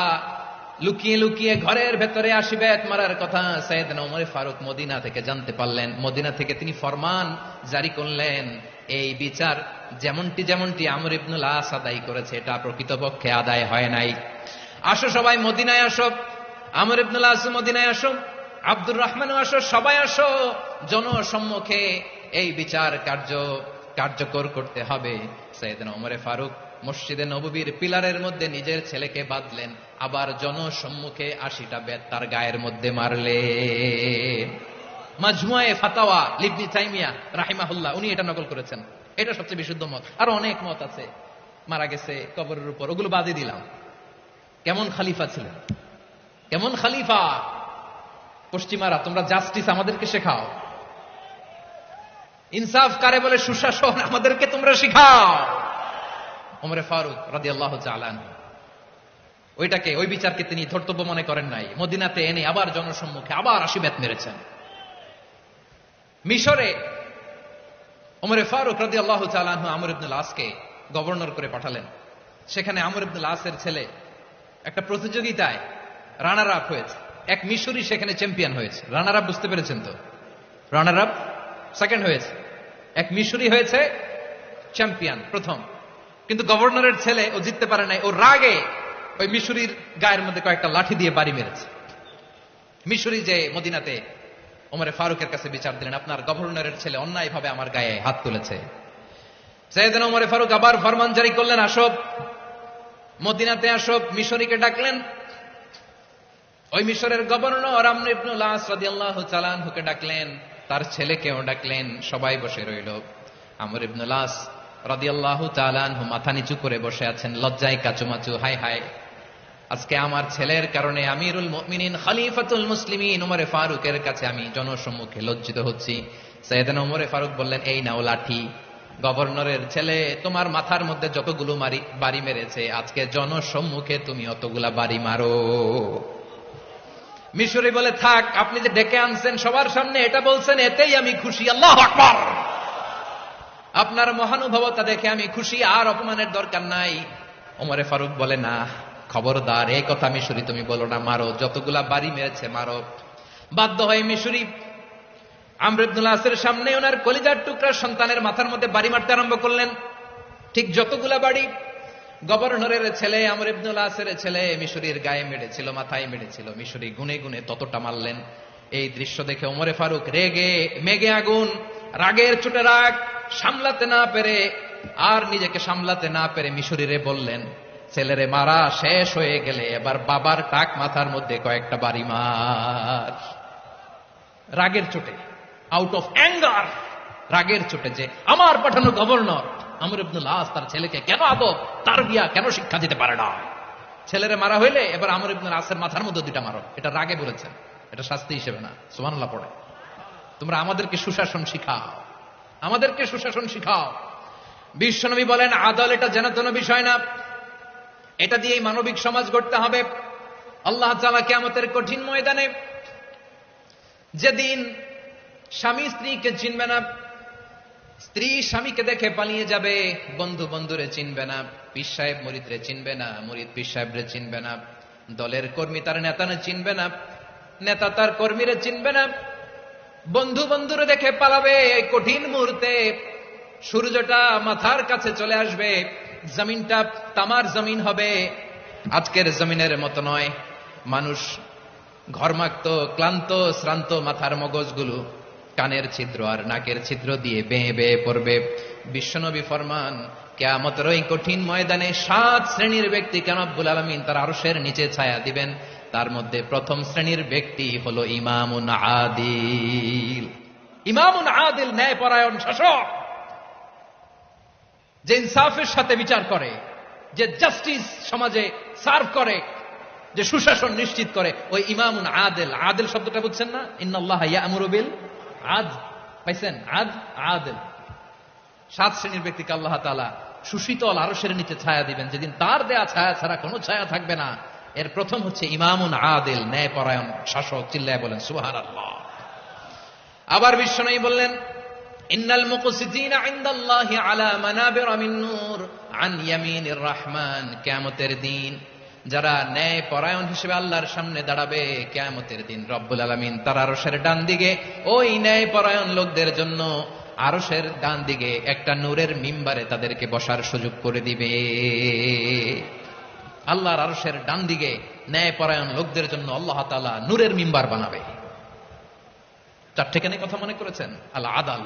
লুকিয়ে লুকিয়ে ঘরের ভেতরে 80 বেত মারার কথা সাইয়েদনা ওমর ফারুক মদিনা থেকে জানতে পারলেন। মদিনা থেকে তিনি ফরমান জারি করলেন, এই বিচার যেমনটি আমর ইবনে আস আদায় করেছে এটা প্রকৃতপক্ষে আদায় হয় নাই। আসো সবাই মদিনায় আসো। আমর ইবনে আস মদিনায় আসো। আব্দুর রহমান আসো, সবাই আসো, জনসম্মুখে এই বিচার কার্যকর করতে হবে। সাইয়েদনা ওমরে ফারুক মসজিদে নববীর পিলারের মধ্যে নিজের ছেলেকে বাঁধলেন, আবার জনসম্মুখে 80টা বেত তার গায়ের মধ্যে মারলেন। মাজমুয়ে ফাতাওয়া ইবনে তাইমিয়া রাহিমাহুল্লাহ উনি এটা নকল করেছেন। এটা সবচেয়ে বিশুদ্ধ মত। আর অনেক মত আছে, মারা গেছে কবরের উপর, ওগুলো বাদই দিলাম। কেমন খালিফা ছিলেন, কেমন খালিফা! পশ্চিমারা তোমরা জাস্টিস আমাদেরকে শেখাও, ইনসাফ কারে বলে সুশাসন আমাদেরকে তোমরা শিখাও। ওমরে ফারুক রাদিয়াল্লাহু তাআলা আনহু ওই বিচারকে তিনি ধর্তব্য মনে করেন নাই। মদিনাতে এনে আবার জনসম্মুখে আবার 80 বেত মেরেছেন। মিশরে ওমরে ফারুক রাদিয়াল্লাহু তাআলা আনহু আমর ইবনুল আসকে গভর্নর করে পাঠালেন। সেখানে আমর ইবনুল আসের ছেলে একটা প্রতিযোগিতায় রানার আপ হয়েছে। এক মিশরি সেখানে চ্যাম্পিয়ন হয়েছে। রানার আপ বুঝতে পেরেছেন তো? রানার আপ সেকেন্ড হয়েছে, এক মিশরি হয়েছে চ্যাম্পিয়ন প্রথম। কিন্তু গভর্নরের ছেলে ও জিততে পারে নাই। ও রাগে ওই মিশরির গায়ের মধ্যে কয়েকটা লাঠি দিয়ে বাড়ি মেরেছে। মিশরি যে মদিনাতে ওমরে ফারুকের কাছে বিচার দিলেন, আপনার গভর্নরের ছেলে অন্যায়ভাবে আমার গায়ে হাত তুলেছে। সাইয়েদনা ওমরে ফারুক আবার ফরমান জারি করলেন, আসো মদিনাতে আসো। মিশরীকে ডাকলেন। ওই মিশরের গভর্নর আমর ইবনুল আস রাদিয়াল্লাহু তাআলা আনহুকে ডাকলেন, তার ছেলেকেও ডাকলেন। সবাই বসে রইল। আমর ইবনুল আস রাদিয়াল্লাহু তাআলা আনহু মাথা নিচু করে বসে আছেন, লজ্জায় কাচুমাচু। হায় হায়, আজকে আমার ছেলের কারণে আমিরুল মুমিনিন খলিফাতুল মুসলিমিন ওমরে ফারুকের কাছে আমি জনসম্মুখে লজ্জিত হচ্ছি। সাইয়েদনা ওমরে ফারুক বললেন, এই নাও লাঠি। গভর্নরের ছেলে তোমার মাথার মধ্যে যতগুলো বাড়ি মেরেছে, আজকে জনসম্মুখে তুমি অতগুলা বাড়ি মারো। মিশরি বলে, থাক, আপনি যে ডেকে আনছেন সবার সামনে এটা বলছেন, এতেই আমি খুশি। আল্লাহু আকবার! আপনার মহানুভবতা দেখে আমি খুশি, আর অপমানের দরকার নাই। ওমরে ফারুক বলে, না, খবরদার, এই কথা মিশরি তুমি বলো না, মারো, যতগুলা বাড়ি মেরেছে মারো। বাধ্য হয়ে মিশরি আমর ইবনুল আসের সামনে ওনার কলিজার টুকরা সন্তানের মাথার মধ্যে বাড়ি মারতে আরম্ভ করলেন। ঠিক যতগুলা বাড়ি গভর্নরের ছেলে আমর ইবনুল আসের ছেলে মিশরির গায়ে মেরেছিল, মাথায় মেরেছিল, মিশরি গুনে গুনে ততটা মারলেন। এই দৃশ্য দেখে ওমরে ফারুক রেগে মেগে আগুন, রাগের চোটে রাগ সামলাতে না পেরে, আর নিজেকে সামলাতে না পেরে মিশরিরে বললেন, ছেলেরে মারা শেষ হয়ে গেলে এবার বাবার টাক মাথার মধ্যে কয়েকটা বাড়ি মার। রাগের চোটে, আউট অফ অ্যাঙ্গার, রাগের চোটে, যে আমার পাঠানো গভর্নর আমর ইবনুল আস তার ছেলেকে কেন আদব তারবিয়া কেন শিক্ষা দিতে পারে না। ছেলেরে মারা হইলে এবার আমর ইবনুল আসের মাথার মধ্যে দুইটা মারো। এটা রাগে বলেছেন, এটা শাস্তি হিসেবে না। সুবহানাল্লাহ পড়ে। তোমরা আমাদেরকে সুশাসন শিখাও, আমাদেরকে সুশাসন শিখাও। বিশ্বনবী বলেন, আদল এটা যেন তেন বিষয় না, এটা দিয়েই মানবিক সমাজ গড়তে হবে। আল্লাহ তাআলা কিয়ামতের কঠিন ময়দানে, যেদিন স্বামী স্ত্রীকে চিনবে না, স্ত্রী স্বামীকে দেখে পালিয়ে যাবে, বন্ধু বন্ধুরে চিনবে না, পীর সাহেব মুরিদরে চিনবে না, মুরিদ পীর সাহেবরে চিনবে না, দলের কর্মী তার নেতারে চিনবে না, নেতা তার কর্মীরে চিনবে না, বন্ধু বন্ধুরে দেখে পালাবে। এই কঠিন মুহূর্তে সূর্যটা মাথার কাছে চলে আসবে, জমিনটা তামার জমিন হবে। আজকের জমিনের মতো নয়। মানুষ ঘর্মাক্ত, ক্লান্ত, শ্রান্ত মাথার মগজগুলো কানের ছিদ্র আর নাকের ছিদ্র দিয়ে বেয়ে বেয়ে পড়বে। বিশ্বনবী ফরমান, কিয়ামতের ওই কঠিন ময়দানে 7 শ্রেণীর ব্যক্তিকে রব্বুল আলামিন তার আরশের নিচে ছায়া দিবেন। তার মধ্যে প্রথম শ্রেণীর ব্যক্তি হলো ইমামুন আদিল। ইমামুন আদিল, ন্যায়পরায়ণ শাসক, যে ইনসাফের সাথে বিচার করে, যে জাস্টিস সমাজে সার্ভ করে, যে সুশাসন নিশ্চিত করে, ওই ইমামুন আদিল। আদিল শব্দটা বুঝছেন না? ইন্নাল্লাহা ইয়া'মুরু বিল আদল, পাইছেন? আদিল। 7 শ্রেণীর ব্যক্তিকে আল্লাহ তাআলা সুশীতল আরশের নিচে ছায়া দিবেন, যেদিন তার দেয়া ছায়া ছাড়া কোনো ছায়া থাকবে না। এর প্রথম হচ্ছে ইমামুন আদিল, ন্যায়পরায়ণ শাসক। চিল্লায় বলেন সুবহানাল্লাহ। আবার বিশ্বনবী বললেন, ইন্নাল মুকসিতিনা ইনদাল্লাহি আলা মানাবিরা মিন নূর আন ইয়ামিনির রহমান। কিয়ামতের দিন যারা ন্যায় পরায়ণ হিসেবে আল্লাহর সামনে দাঁড়াবে, কিয়ামতের দিন রব্বুল আলামিন তার আরশের ডান দিকে ওই ন্যায় পরায়ণ লোকদের জন্য আরশের ডান দিকে একটা নূরের মিম্বারে তাদেরকে বসার সুযোগ করে দিবে। আল্লাহর আরশের ডান দিকে ন্যায় পরায়ণ লোকদের জন্য আল্লাহ তাআলা নূরের মিম্বার বানাবে। চারটেখানে কথা মনে করেছেন? আল আদাল,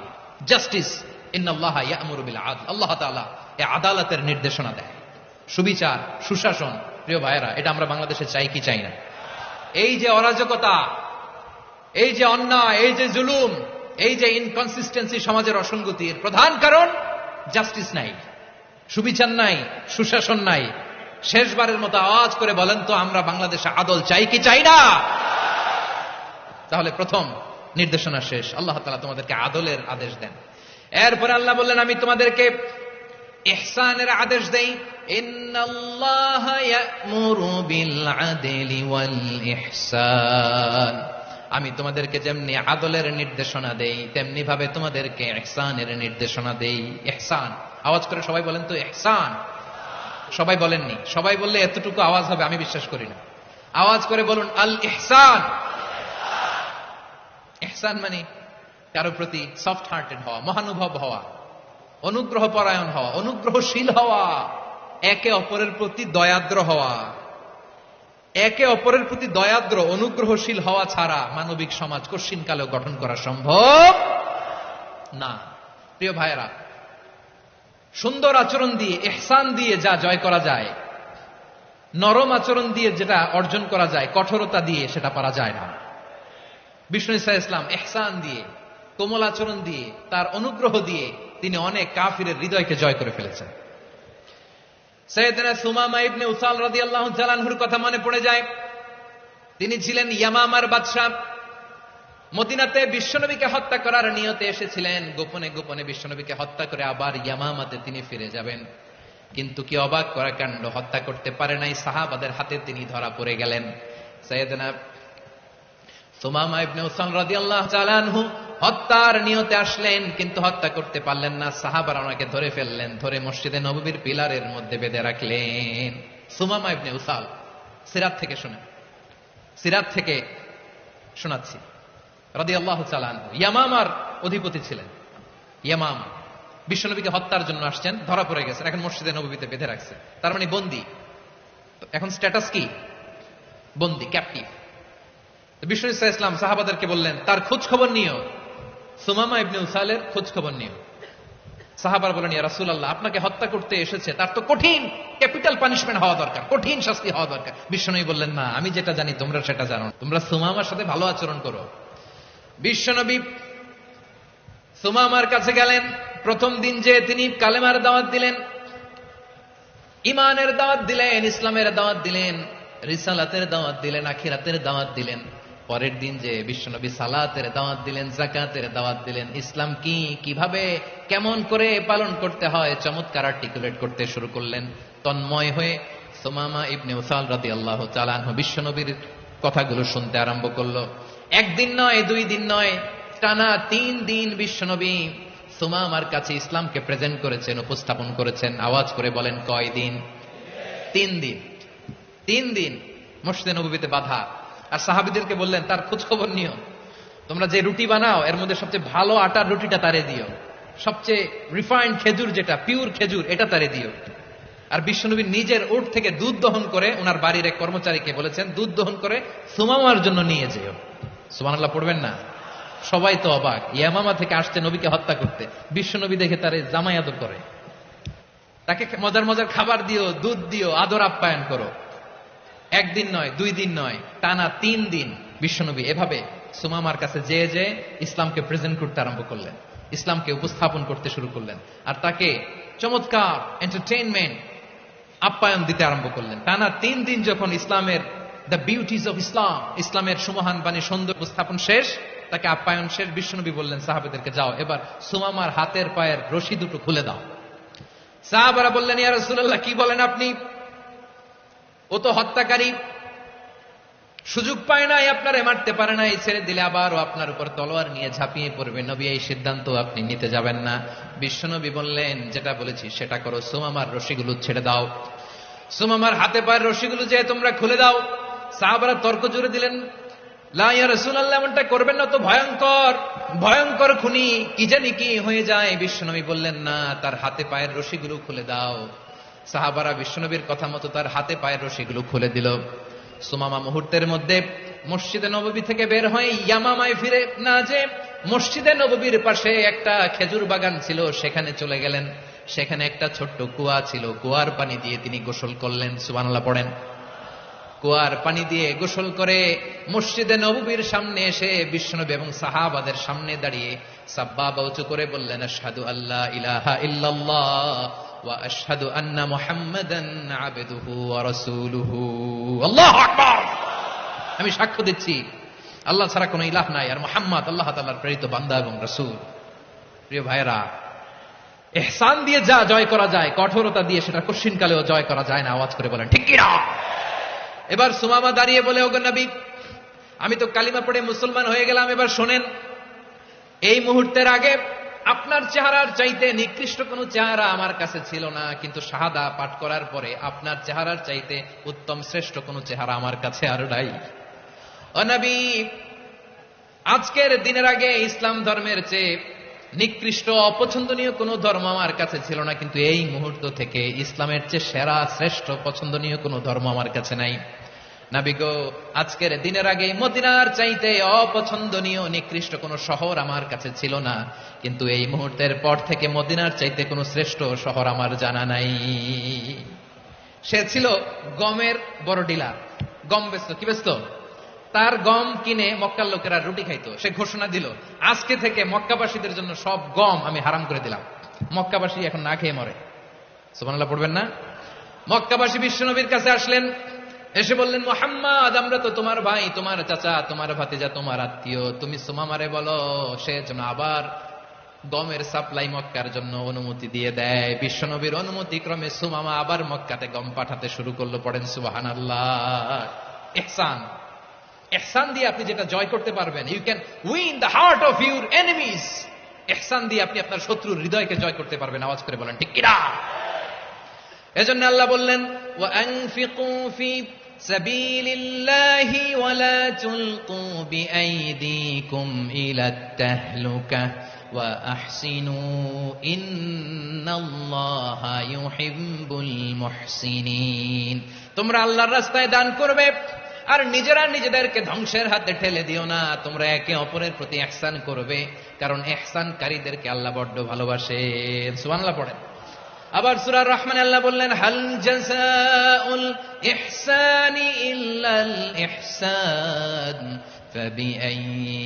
জাস্টিস। ইন্নাল্লাহা ইয়া'মুরু বিল আদল। আল্লাহ তাআলা এই আদালতের নির্দেশনা দেয়, সুবিচার, সুশাসন। প্রিয় ভাইয়েরা, এটা আমরা বাংলাদেশে চাই কি চাই না? এই যে অরাজকতা, এই যে অন্যায়, এই যে জুলুম, এই যে ইনকনসিস্টেন্সি সমাজের অসঙ্গতির প্রধান কারণ জাস্টিস নাই, সুবিচার নাই, সুশাসন নাই। শেষবারের মতো আওয়াজ করে বলেন তো, আমরা বাংলাদেশে আদল চাই কি চাই না? তাহলে প্রথম নির্দেশনা শেষ। আল্লাহ তাআলা তোমাদেরকে আদলের আদেশ দেন। এরপরে আল্লাহ বললেন, আমি তোমাদেরকে ইহসানের আদেশ দেই। ইন্নাল্লাহা ইয়া'মুরু বিল আদলি ওয়াল ইহসান। আমি তোমাদেরকে যেমনি আদলের নির্দেশনা দেই, তেমনি ভাবে তোমাদেরকে ইহসানের নির্দেশনা দেই। ইহসান, আওয়াজ করে সবাই বলেন তো ইহসান। সবাই বলেননি, সবাই বললে এতটুকু আওয়াজ হবে আমি বিশ্বাস করি না। আওয়াজ করে বলুন আল ইহসান। ইহসান মানে কারো প্রতি সফট হার্টেড হওয়া, মহানুভব হওয়া, অনুগ্রহ পরায়ণ হওয়া, অনুগ্রহশীল হওয়া, একে অপরের প্রতি দয়াদ্র হওয়া। একে অপরের প্রতি দয়াদ্র, অনুগ্রহশীল হওয়া ছাড়া মানবিক সমাজ কশিনকালেও গঠন করা সম্ভব না। প্রিয় ভাইয়েরা, সুন্দর আচরণ দিয়ে, ইহসান দিয়ে যা জয় করা যায়, নরম আচরণ দিয়ে যেটা অর্জন করা যায়, কঠোরতা দিয়ে সেটা পারা যায় না। বিষ্ণু ঈসা ইসলাম ইহসান দিয়ে, কোমল আচরণ দিয়ে, তার অনুগ্রহ দিয়ে তিনি অনেক কাফিরের হৃদয়কে জয় করে ফেলেছেন। সাইয়েদনা সুমামা ইবনে উসাল রাদিয়াল্লাহু তাআলা আনহুর কথা মনে পড়ে যায়। তিনি ছিলেন ইয়ামামার বাদশা। মদিনাতে বিশ্বনবীকে হত্যা করার নিয়তে এসেছিলেন। গোপনে গোপনে বিশ্বনবীকে হত্যা করে আবার ইয়ামামাতে তিনি ফিরে যাবেন। কিন্তু কি অবাক করা কাণ্ড, হত্যা করতে পারে নাই, সাহাবাদের হাতে তিনি ধরা পড়ে গেলেন। সাইয়েদনা সুমামা ইবনে উসাল রাদিয়াল্লাহু তাআলা আনহু হত্যার নিয়তে আসলেন, কিন্তু হত্যা করতে পারলেন না। সাহাবারা ওনাকে ধরে ফেললেন, ধরে মসজিদে নববীর পিলারের মধ্যে বেঁধে রাখলেন। সুমামা ইবনে উসাল, সিরাত থেকে শুনে, সিরাত থেকে শোনাচ্ছি, রাদিয়াল্লাহু তাআলা আনহু ইয়ামামার অধিপতি ছিলেন। ইয়ামামা বিশ্বনবীকে হত্যার জন্য আসছেন, ধরা পড়ে গেছেন, এখন মসজিদে নববীতে বেঁধে রাখছে। তার মানে বন্দী। এখন স্ট্যাটাস কি? বন্দী, ক্যাপটিভ। বিষ্ণু ঈসা ইসলাম সাহাবাদেরকে বললেন, তার খোঁজ খবর নিও, সুমামা ইবনে উসালের খোঁজ খবর নিও। সাহাবার বলেন, ইয়া রাসূলুল্লাহ, আপনাকে হত্যা করতে এসেছে, তার তো কঠিন ক্যাপিটাল পানিশমেন্ট হওয়া দরকার, কঠিন শাস্তি হওয়া দরকার। বিশ্বনবী বললেন, না, আমি যেটা জানি তোমরা সেটা জানো, তোমরা সুমামার সাথে ভালো আচরণ করো। বিশ্বনবী সুমামার কাছে গেলেন। প্রথম দিন যে তিনি কালেমার দাওয়াত দিলেন, ঈমানের দাওয়াত দিলেন, ইসলামের দাওয়াত দিলেন, রিসালাতের দাওয়াত দিলেন, আখিরাতের দাওয়াত দিলেন। পরের দিন যে বিশ্বনবী সালাতের দাওয়াত দিলেন, যাকাতের দাওয়াত দিলেন, ইসলাম কি, কিভাবে, কেমন করে পালন করতে হয় চমৎকার আর্টিকুলেট করতে শুরু করলেন। তন্ময় হয়ে সুমামা ইবনে উসাল রাদিয়াল্লাহু তাআলা আনহু বিশ্বনবীর কথাগুলো শুনতে আরম্ভ করলো। একদিন নয়, 2 দিন নয়, টানা 3 দিন বিশ্বনবী সুমামার কাছে ইসলামকে প্রেজেন্ট করেছেন, উপস্থাপন করেছেন। আওয়াজ করে বলেন, কয় দিন? 3 দিন। 3 দিন মসজিদে নববীতে বাধা। আর সাহাবীদেরকে বললেন, তার খোঁজ খবর নিও, তোমরা যে রুটি বানাও এর মধ্যে সবচেয়ে ভালো আটার রুটিটা তারে দিও, সবচেয়ে রিফাইন্ড খেজুর, যেটা পিওর খেজুর, এটা তারে দিও। আর বিশ্বনবী নিজের উট থেকে দুধ দহন করে ওনার বাড়ির এক কর্মচারীকে বলেছেন, দুধ দহন করে সুমামার জন্য নিয়ে যেও। সুবহানাল্লাহ পড়বেন না? সবাই তো অবাক, ইয়ামামা থেকে আসছে নবীকে হত্যা করতে, বিশ্বনবী দেখে তারে জামাই আদর করে, তাকে মজার মজার খাবার দিও, দুধ দিও, আদর আপ্যায়ন করো। 1 দিন নয়, 2 দিন নয়, টানা 3 দিন বিশ্বনবী এভাবে সুমামার কাছে যেয়ে যে ইসলামকে প্রেজেন্ট করতে আরম্ভ করলেন, ইসলামকে উপস্থাপন করতে শুরু করলেন, আর তাকে চমৎকার এন্টারটেইনমেন্ট, আপ্যায়ন দিতে আরম্ভ করলেন। টানা 3 দিন যখন ইসলামের দ্য বিউটিজ অফ ইসলাম, ইসলামের সুমহান বাণী সুন্দর উপস্থাপন শেষ, তাকে আপ্যায়ন শেষ, বিশ্বনবী বললেন সাহাবাদেরকে, যাও এবার সুমামার হাতের পায়ের রশি দুটো খুলে দাও। সাহাবারা বললেন, ইয়া রাসূলুল্লাহ, কি বলেন আপনি? ও তো হত্যাকারী, সুযোগ পায় নাই, আপনারে মারতে পারে নাই, ছেড়ে দিলে আবার ও আপনার উপর তলোয়ার নিয়ে ঝাঁপিয়ে পড়বে। নবী, এই সিদ্ধান্ত আপনি নিতে যাবেন না। বিশ্বনবী বললেন, যেটা বলেছি সেটা করো, সুমামার রশিগুলো ছেড়ে দাও, সুমামার হাতে পায়ের রশিগুলো যে তোমরা খুলে দাও। সাহাবারা তর্ক জুড়ে দিলেন, লা ইয়া রাসূলুল্লাহ, এমনটা করবেন না, তো ভয়ঙ্কর, ভয়ঙ্কর খুনি, কি জানি কি হয়ে যায়। বিশ্বনবী বললেন, না, তার হাতে পায়ের রশিগুলো খুলে দাও। সাহাবারা বিশ্বনবীর কথা মতো তার হাতে পায়ের রশিগুলো খুলে দিল। সুমামা মুহূর্তের মধ্যে মসজিদে নববী থেকে বের হয়ে ইয়ামামায় ফিরে না যে মসজিদে নববীর পাশে একটা খেজুর বাগান ছিল, সেখানে চলে গেলেন। সেখানে একটা ছোট্ট কুয়া ছিল, কুয়ার পানি দিয়ে তিনি গোসল করলেন। সুবহানাল্লাহ পড়েন। কুয়ার পানি দিয়ে গোসল করে মসজিদে নববীর সামনে এসে বিশ্বনবী এবং সাহাবাদের সামনে দাঁড়িয়ে সাব্বাবা উঁচু করে বললেন, আশহাদু আল্লা ইলাহা ইল্লাল্লাহ ওয়া আশহাদু আন্না মুহাম্মাদান আবদুহু ওয়া রাসূলুহু। আল্লাহু আকবার। আমি সাক্ষ্য দিচ্ছি আল্লাহ ছাড়া কোনো ইলাহ নাই, আর মুহাম্মদ আল্লাহ তাআলার প্রেরিত বান্দা এবং রাসূল। প্রিয় ভাইরা, ইহসান দিয়ে যা জয় করা যায়, কঠোরতা দিয়ে সেটা কঠিনকালেও জয় করা যায় না। আওয়াজ করে বলেন ঠিক কি না? এবার সুমামা দাঁড়িয়ে বলে, ওগো নবী, আমি তো কালিমা পড়ে মুসলমান হয়ে গেলাম, এবার শোনেন, এই মুহূর্তের আগে আপনার চেহারার চাইতে নিকৃষ্ট কোনো চেহারা আমার কাছে ছিল না, কিন্তু শাহাদা পাঠ করার পরে আপনার চেহারার চাইতে উত্তম শ্রেষ্ঠ কোনো চেহারা আমার কাছে আর নাই। ও নবী, আজকের দিনের আগে ইসলাম ধর্মের চেয়ে নিকৃষ্ট অপছন্দনীয় কোনো ধর্ম আমার কাছে ছিল না, কিন্তু এই মুহূর্ত থেকে ইসলামের চেয়ে সেরা শ্রেষ্ঠ পছন্দনীয় কোনো ধর্ম আমার কাছে নাই। নবী গো, আজকের দিনের আগে মদিনার চাইতে অপছন্দনীয় নিকৃষ্ট কোনো শহর আমার কাছে ছিল না, কিন্তু এই মুহূর্তের পর থেকে মদিনার চাইতে কোনো শ্রেষ্ঠ শহর আমার জানা নাই। সে ছিল গমের বড় ডিলার, গম বেচত। কি বেচত? তার গম কিনে মক্কার লোকেরা রুটি খাইতো। সে ঘোষণা দিল, আজকে থেকে মক্কাবাসীদের জন্য সব গম আমি হারাম করে দিলাম। মক্কাবাসী এখন না খেয়ে মরে। সুবহানাল্লাহ পড়বেন না? মক্কাবাসী বিশ্বনবীর কাছে আসলেন, এসে বললেন, মুহাম্মদ, আমরা তো তোমার ভাই, তোমার চাচা, তোমার ভাতিজা, তোমার আত্মীয়। তুমি সুমামারে বলো সে যেন আবার গমের সাপ্লাই মক্কার জন্য অনুমতি দিয়ে দেয়। বিশ্বনবীর অনুমতি ক্রমে সুমামা আবার মক্কাতে গম পাঠাতে শুরু করলো। পড়েন সুবহানাল্লাহ। ইহসান, ইহসান দিয়ে আপনি যেটা জয় করতে পারবেন, you can win the heart of your enemies. ইহসান দিয়ে আপনি আপনার শত্রুর হৃদয়কে জয় করতে পারবেন। আওয়াজ করে বলেন ঠিক কিনা? এজন্য আল্লাহ বললেন, ওয়া আনফিকু ফি সাবিলিল্লাহি ওয়া লা তুলকু বিআইদিকুম ইলাত তাহলুকা ওয়া আহসিনু ইন্নাল্লাহা ইউহিব্বুল মুহসিনিন। তোমরা আল্লাহর রাস্তায় দান করবে আর নিজেরা নিজেদেরকে ধ্বংসের হাতে ঠেলে দিও না। তোমরা একে অপরের প্রতি ইহসান করবে, কারণ ইহসানকারীদেরকে আল্লাহ বড্ড ভালোবাসেন। সুবহানাল্লাহ পড়েন। আবার সূরা রহমানে আল্লাহ বললেন, হাল জাযাউল ইহসানি ইল্লাল ইহসান ফাবিআইয়ি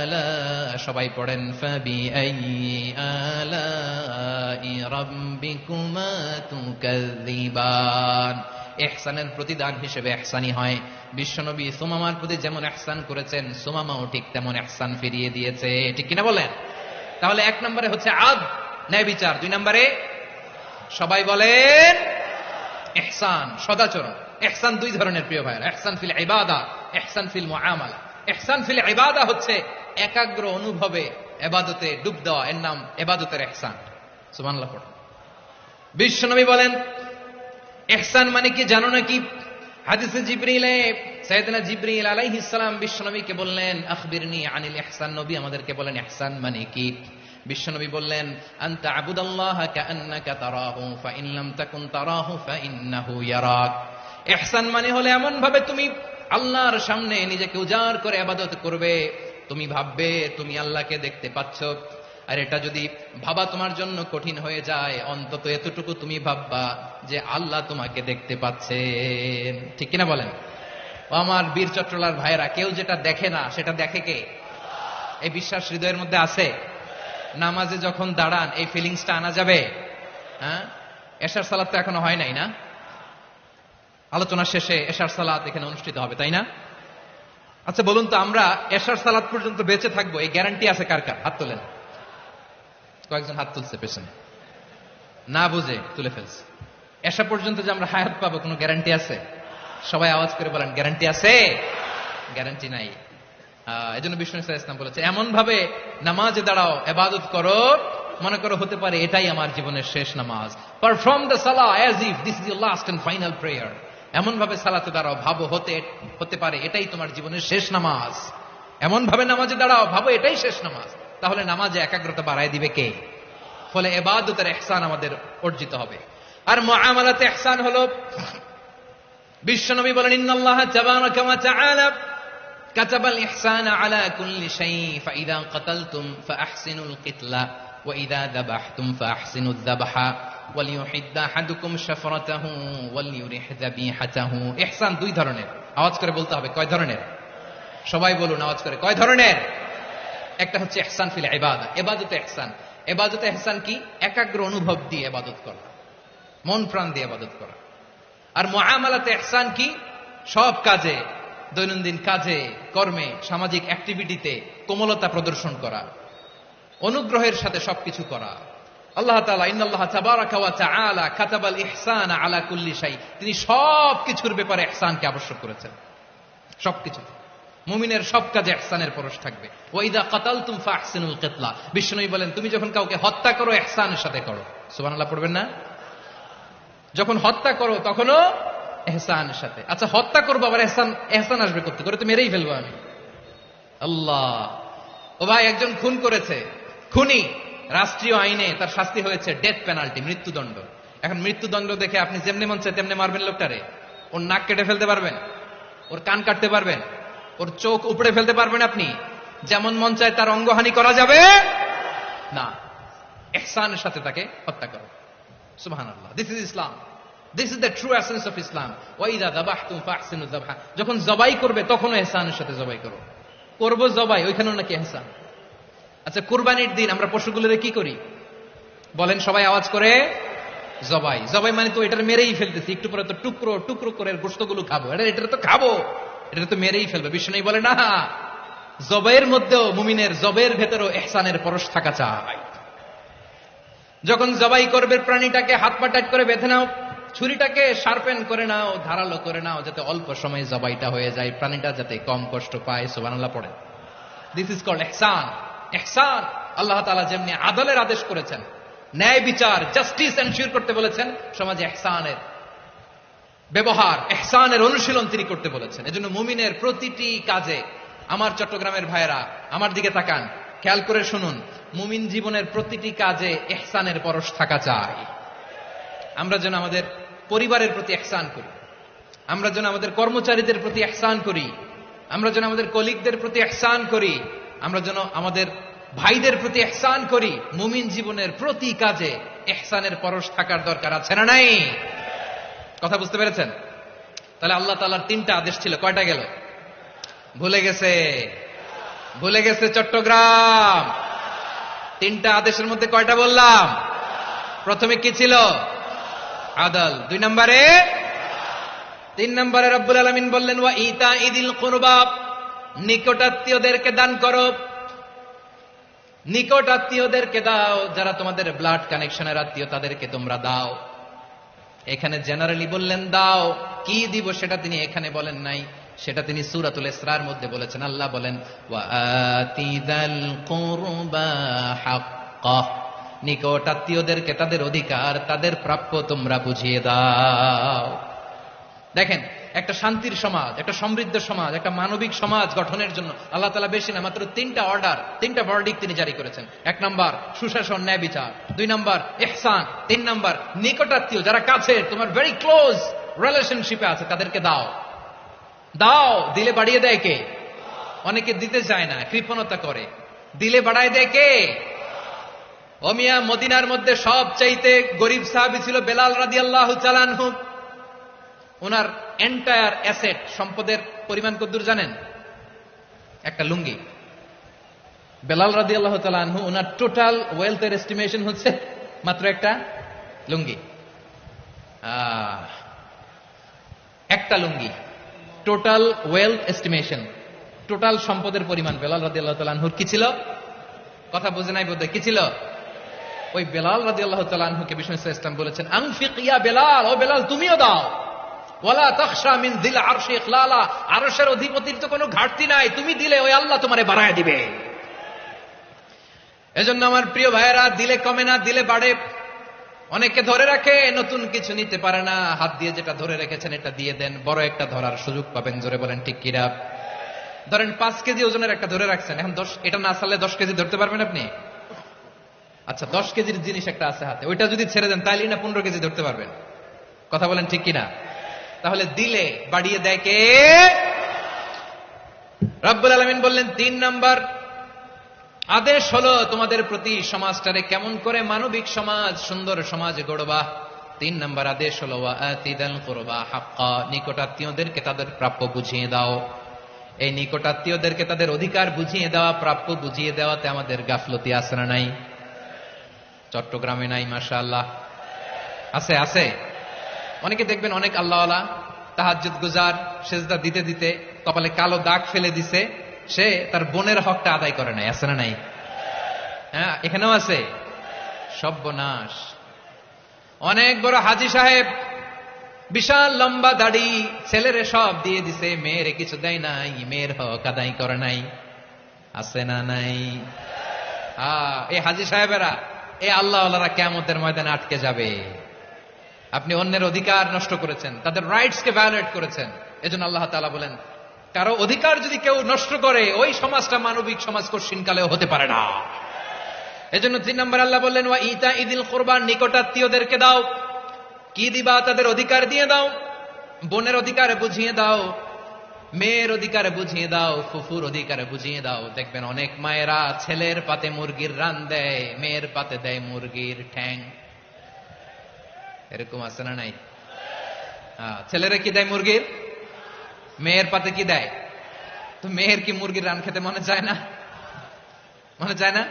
আলা, সবাই পড়েন, ফাবিআইয়ি আলাই রাব্বিকুমা তুকাযযিবান। ইহসানের প্রতিদান হিসেবে ইহসানই হয়। বিশ্বনবী সুমামার প্রতি যেমন ইহসান করেছেন, সুমামাও ঠিক তেমন ইহসান ফিরিয়ে দিয়েছে। ঠিক কিনা বলেন? তাহলে এক নম্বরে হচ্ছে আদ, ন্যায় বিচার। দুই নম্বরে সবাই বলেন ইহসান, সদাচরণ। ইহসান দুই ধরনের প্রিয় ভাইরা, ইহসান ফিল ইবাদা, ইহসান ফিল মুআমালা। ইহসান ফিল ইবাদা হচ্ছে একাগ্র অনুভবে ইবাদতে ডুব দেওয়া, এর নাম ইবাদতের ইহসান। সুবহানাল্লাহ পড়ুন। বিশ্বনবী বলেন ইহসান মানে কি জানো নাকি? হাদিসে জিবরিলে সাইয়েদনা জিবরিল আলাইহিস সালাম বিশ্বনবীকে বললেন, আখবিরনি আনিল ইহসান। নবী আমাদেরকে বলেন ইহসান মানে কি? বিশ্বনবী বললেন, আনতা আবুদাল্লাহা কাআন্নাকা তারাহু ফাইন লাম তাকুন তারাহু ফাইন্নাহু ইয়ারাক। ইহসান মানে হলো এমন ভাবে তুমি আল্লাহর সামনে নিজেকে উজাড় করে ইবাদত করবে, তুমি ভাববে তুমি আল্লাহকে দেখতে পাচ্ছ। আর এটা যদি ভাবা তোমার জন্য কঠিন হয়ে যায়, অন্তত এতটুকু তুমি ভাববা যে আল্লাহ তোমাকে দেখতে পাচ্ছেন। ঠিক কিনা বলেন? আমার বীর চট্টলার ভাইরা, কেউ যেটা দেখে না সেটা দেখে কে? এই বিশ্বাস হৃদয়ের মধ্যে আছে? নামাজে যখন দাঁড়ান এই ফিলিংসটা আনা যাবে? হ্যাঁ, এশার সালাত তো এখনো হয় নাই না? আলোচনা শেষে এশার সালাত এখানে অনুষ্ঠিত হবে, তাই না? আচ্ছা বলুন তো, আমরা এশার সালাত পর্যন্ত বেঁচে থাকবো, এই গ্যারান্টি আছে কার কার? হাত তোলেন। কয়েকজন হাত তুলছে পেছনে, না বুঝে তুলে ফেলছে। এশা পর্যন্ত যে আমরা হায়াত পাবো কোনো গ্যারান্টি আছে? সবাই আওয়াজ করে বলেন গ্যারান্টি আছে? গ্যারান্টি নাই। এজন্য বিষ্ণু ইসলাম বলেছে, এমন ভাবে নামাজে দাঁড়াও, ইবাদত করো, মনে করো হতে পারে এটাই আমার জীবনের শেষ নামাজ। পারফর্ম দ্য সালাহ as if this is your last and final prayer. এমন ভাবে সালাতে দাঁড়াও, ভাবো হতে পারে এটাই তোমার জীবনের শেষ নামাজ। এমন ভাবে নামাজে দাঁড়াও, ভাবো এটাই শেষ নামাজ। তাহলে নামাজে একাগ্রতা বাড়ায় দিবে কে? ফলে ইবাদতের ইহসান আমাদের অর্জিত হবে। আর মুআমালাতে ইহসান হলো, বিশ্বনবী বলেন, ইন্নাল্লাহা তাবারাকা ওয়া তাআলা কাতাবাল ইহসানা আলা কুল্লি শাই ফাইদা কাতালতুম ফাআহসিনুল কিতলা ওয়াইদা যাবাহতুম ফাআহসিনুয যাবহা ওয়ালিয়ুহিদ্দা আহাদুকুম শাফরাতাহু ওয়ালিয়ুরিহ যাবিহাতাহু। ইহসান দুই ধরনের, আওয়াজ করে বলতে হবে। কয় ধরনের? সবাই বলুন আওয়াজ করে, কয় ধরনের? একটা হচ্ছে ইহসান ফিল ইবাদা, ইবাদতে ইহসান। ইবাদতে ইহসান কি? একাগ্র অনুভব দিয়ে ইবাদত করা, মন প্রাণ দিয়ে ইবাদত করা। আর মুআমালাতে ইহসান কি? সব কাজে, দৈনন্দিন কাজে, কর্মে, সামাজিক অ্যাক্টিভিটিতে কোমলতা প্রদর্শন করা, অনুগ্রহের সাথে সবকিছু করা। আল্লাহ তাআলা ইন্নাল্লাহ তাবারাকা ওয়া তাআলা কাতাবাল ইহসানা আলা কুল্লি শাই, তিনি সবকিছুর ব্যাপারে ইহসানকে আবশ্যক করেছেন। সবকিছু মুমিনের সব কাজে ইহসানের পরশ থাকবে। ওয়াইদা কাতালতুম ফাহসিনুল কিতলা, বিষ্ণুই বলেন তুমি যখন কাউকে হত্যা করো ইহসানের সাথে করো। সুবহানাল্লাহ পড়বেন না? যখন হত্যা করো তখনও ইহসানের সাথে। আচ্ছা হত্যা করবো আবার ইহসান আসবে করতে করে তো মেরেই ফেলবো আমি। আল্লাহ, ও ভাই একজন খুন করেছে, খুনি, রাষ্ট্রীয় আইনে তার শাস্তি হয়েছে ডেথ পেনাল্টি, মৃত্যুদণ্ড। এখন মৃত্যুদণ্ড দেখে আপনি যেমনি মন চায় তেমনি মারবেন লোকটারে? ওর নাক কেটে ফেলতে পারবেন? ওর কান কাটতে পারবেন? ওর চোখ উপড়ে ফেলতে পারবেন আপনি? যেমন মন চায় তার অঙ্গহানি করা যাবে না। ইহসানের সাথে তাকে হত্যা করো। সুবহানাল্লাহ, this is Islam, this is the true essence of Islam. ওয়াইদা যাবাহতুম ফাহসিনুয যাবহা, যখন জবাই করবে তখনও ইহসানের সাথে জবাই করো। করব জবাই, ওইখানেও নাকি ইহসান। আচ্ছা কুরবানির দিন আমরা পশুগুলোরে কি করি বলেন সবাই আওয়াজ করে? জবাই। জবাই মানে তো এটার মেরেই ফেলতেছি, একটু পরে তো টুকরো টুকরো করে গোশতগুলো খাবো, এটা তো খাবো, এটা তো মেরেই ফেলবে। বিষ্ণু বলে না, জবাইয়ের মধ্যেও মুমিনের জবের ভেতরেও ইহসানের পরশ থাকা চাই। যখন জবাই করবে প্রাণীটাকে হাত পা টাইট করে বেঁধে নাও, ছুরিটাকে শার্পেন করে নাও, ধারালো করে নাও, যাতে অল্প সময়ে জবাইটা হয়ে যায়, প্রাণীটা যাতে কম কষ্ট পায়। সুবহানাল্লাহ পড়ে। দিস ইজ কল্ড ইহসান। ইহসান আল্লাহ তাআলা যেমনি আদলের আদেশ করেছেন, ন্যায় বিচার, জাস্টিস এনশিওর করতে বলেছেন, সমাজে ইহসানের ব্যবহার, ইহসানের অনুশীলন তিনি করতে বলেছেন। এজন্য মুমিনের প্রতিটি কাজে, আমার চট্টগ্রামের ভাইয়েরা আমার দিকে তাকান, খেয়াল করে শুনুন, মুমিন জীবনের প্রতিটি কাজে ইহসানের পরশ থাকা চাই। আমরা যেন আমাদের পরিবারের প্রতি ইহসান করি, আমরা যেন আমাদের কর্মচারীদের প্রতি ইহসান করি, আমরা যেন আমাদের কলিগদের প্রতি ইহসান করি, আমরা যেন আমাদের ভাইদের প্রতি ইহসান করি। মুমিন জীবনের প্রতি কাজে ইহসানের পরশ থাকার দরকার আছে না নাই? কথা বুঝতে পেরেছেন? তাহলে আল্লাহ তাআলার তিনটা আদেশ ছিল, কয়টা গেল? ভুলে গেছে, ভুলে গেছে চট্টগ্রাম। তিনটা আদেশের মধ্যে কয়টা বললাম? প্রথমে কি ছিল? আদল। দুই নম্বরে, তিন নম্বরে রব্বুল আলামিন বললেন ওয়া ইতাইদিল কুরবা, নিকটাত্মীয়দেরকে দান করো। নিকট আত্মীয়দেরকে দাও, যারা তোমাদের ব্লাড কানেকশনের আত্মীয় তাদেরকে তোমরা দাও। এখানে জেনারেলি বললেন দাও, কি দিব সেটা তিনি এখানে বলেন নাই, সেটা তিনি সূরাতুল ইসরার মধ্যে বলেছেন। আল্লাহ বলেন ওয়া আতিযাল কুরবা হাক্কাহ, নিকট আত্মীয়দেরকে তাদের অধিকার, তাদের প্রাপ্য তোমরা বুঝিয়ে দাও। দেখেন, একটা শান্তির সমাজ, একটা সমৃদ্ধ সমাজ, একটা মানবিক সমাজ গঠনের জন্য আল্লাহ তাআলা বেশি না, মাত্র তিনটা অর্ডার, তিনটা ভার্ডিক্ট তিনি জারি করেছেন। এক নাম্বার সুশাসন, ন্যায় বিচার। দুই নাম্বার ইহসান। তিন নাম্বার নিকটাত্মীয়, যারা কাছে, তোমার ভেরি ক্লোজ রিলেশনশিপে আছে, তাদেরকে দাও। দাও, দিলে বাড়িয়ে দেয় কে? অনেকে দিতে চায় না, কৃপণতা করে। দিলে বাড়ায় দেয় কে? ও মিয়া, মদিনার মধ্যে সবচাইতে গরিব সাহাবী ছিল বেলাল রাদিয়াল্লাহু তাআলা আনহু। ওনার এন্টায়ার অ্যাসেট, সম্পদের পরিমাণ কতদূর জানেন? একটা লুঙ্গি। বেলাল রাদিয়াল্লাহু তাআলা আনহু, ওনার টোটাল ওয়েলথের এস্টিমেশন হচ্ছে মাত্র একটা লুঙ্গি। একটা লুঙ্গি, টোটাল ওয়েলথ এস্টিমেশন, টোটাল সম্পদের পরিমাণ বেলাল রাদিয়াল্লাহু তাআলা আনহুর কি ছিল? কথা বুঝে নাই বোধহয়। কি ছিল? ওই বেলাল রাদিয়াল্লাহু তাআলা আনহুকে বিষ্ণু সাল্লাল্লাহু আলাইহি ওয়াসাল্লাম বলেছেন আনফিক ইয়া বেলাল, ও বেলাল তুমিও দাও। ওয়ালা তাখশা মিন যিল আরশি ইখলালা, আরশের অধিপতির তো কোনো ঘাটতি নাই, তুমি দিলে ওই আল্লাহ তোমারে বাড়ায় দিবে। এজন্য আমার প্রিয় ভাইয়েরা, দিলে কমে না, দিলে বাড়ে। অনেকে ধরে রাখে, নতুন কিছু নিতে পারে না, হাত দিয়ে যেটা ধরে রেখেছেন এটা দিয়ে দেন, বড় একটা ধরার সুযোগ পাবেন। জোরে বলেন ঠিক কিনা? ধরেন 5 কেজি ওজনের একটা ধরে রাখছেন, এখন 10, এটা না চালে 10 কেজি ধরতে পারবেন আপনি? আচ্ছা 10 কেজির জিনিস একটা আছে হাতে, ওইটা যদি ছেড়ে দেন তাইলে না 15 কেজি ধরতে পারবেন। কথা বলেন ঠিক কিনা? তাহলে দিলে বাড়িয়ে দেয় কে? রব্বুল আলামিন বললেন ৩ নাম্বার আদেশ হলো তোমাদের প্রতি সমাজটারে কেমন করে মানবিক সমাজ, সুন্দর সমাজ গড়বা। ৩ নাম্বার আদেশ হলো ওয়াআতিদাল কুরবা হাক্কা, নিকটাত্মীয়দেরকে তাদের প্রাপ্য বুঝিয়ে দাও। এই নিকটাত্মীয়দেরকে তাদের অধিকার বুঝিয়ে দেওয়া, প্রাপ্য বুঝিয়ে দেওয়াতে আমাদের গাফলতি আছে না নাই? চট্টগ্রামে নাই? মাশাআল্লাহ আছে, আছে। অনেকে দেখবেন অনেক আল্লাহওয়ালা তাহাজ্জুদ গুজার, সেজদা দিতে দিতে কপালে কালো দাগ ফেলে দিছে, সে তার বোনের হকটা আদায় করে নাই। আছে না নাই? হ্যাঁ, এখানেও আছে। সর্বনাশ। অনেক বড় হাজী সাহেব, বিশাল লম্বা দাড়ি, ছেলেরে সব দিয়ে দিছে, মেয়েরে কিছু দেয় নাই, মেয়ের হক আদায় করে নাই। আছে না নাই? এই হাজী সাহেবেরা, এই আল্লাহওয়ালারা কিয়ামতের ময়দানে আটকে যাবে। আপনি অন্যের অধিকার নষ্ট করেছেন, তাদের রাইটস কে ভায়োলেট করেছেন। এজন্য আল্লাহ তাআলা বলেন, কারো অধিকার যদি কেউ নষ্ট করে, ওই সমাজটা মানবিক সমাজ কঠিনকালেও হতে পারে না। এজন্য ৩ নম্বর আল্লাহ বললেন ওয়া ইতাইদিল কুরবা, নিকটাত্মীয়দেরকে দাও। কি দিবা? তাদের অধিকার দিয়ে দাও। বোনের অধিকার বুঝিয়ে দাও, মেয়ের অধিকার বুঝিয়ে দাও, ফুফুর অধিকার বুঝিয়ে দাও। দেখবেন অনেক মায়েরা ছেলের পাতে মুরগির রান দেয়, মেয়ের পাতে দেয় মুরগির ঠ্যাং। এরকম আছে না নাই? ছেলেরা কি দেয়? মুরগির। মেয়ের পাতে কি দেয়? তো মেয়ের কি মুরগির রান খেতে মনে চায় না? মনে চায় না?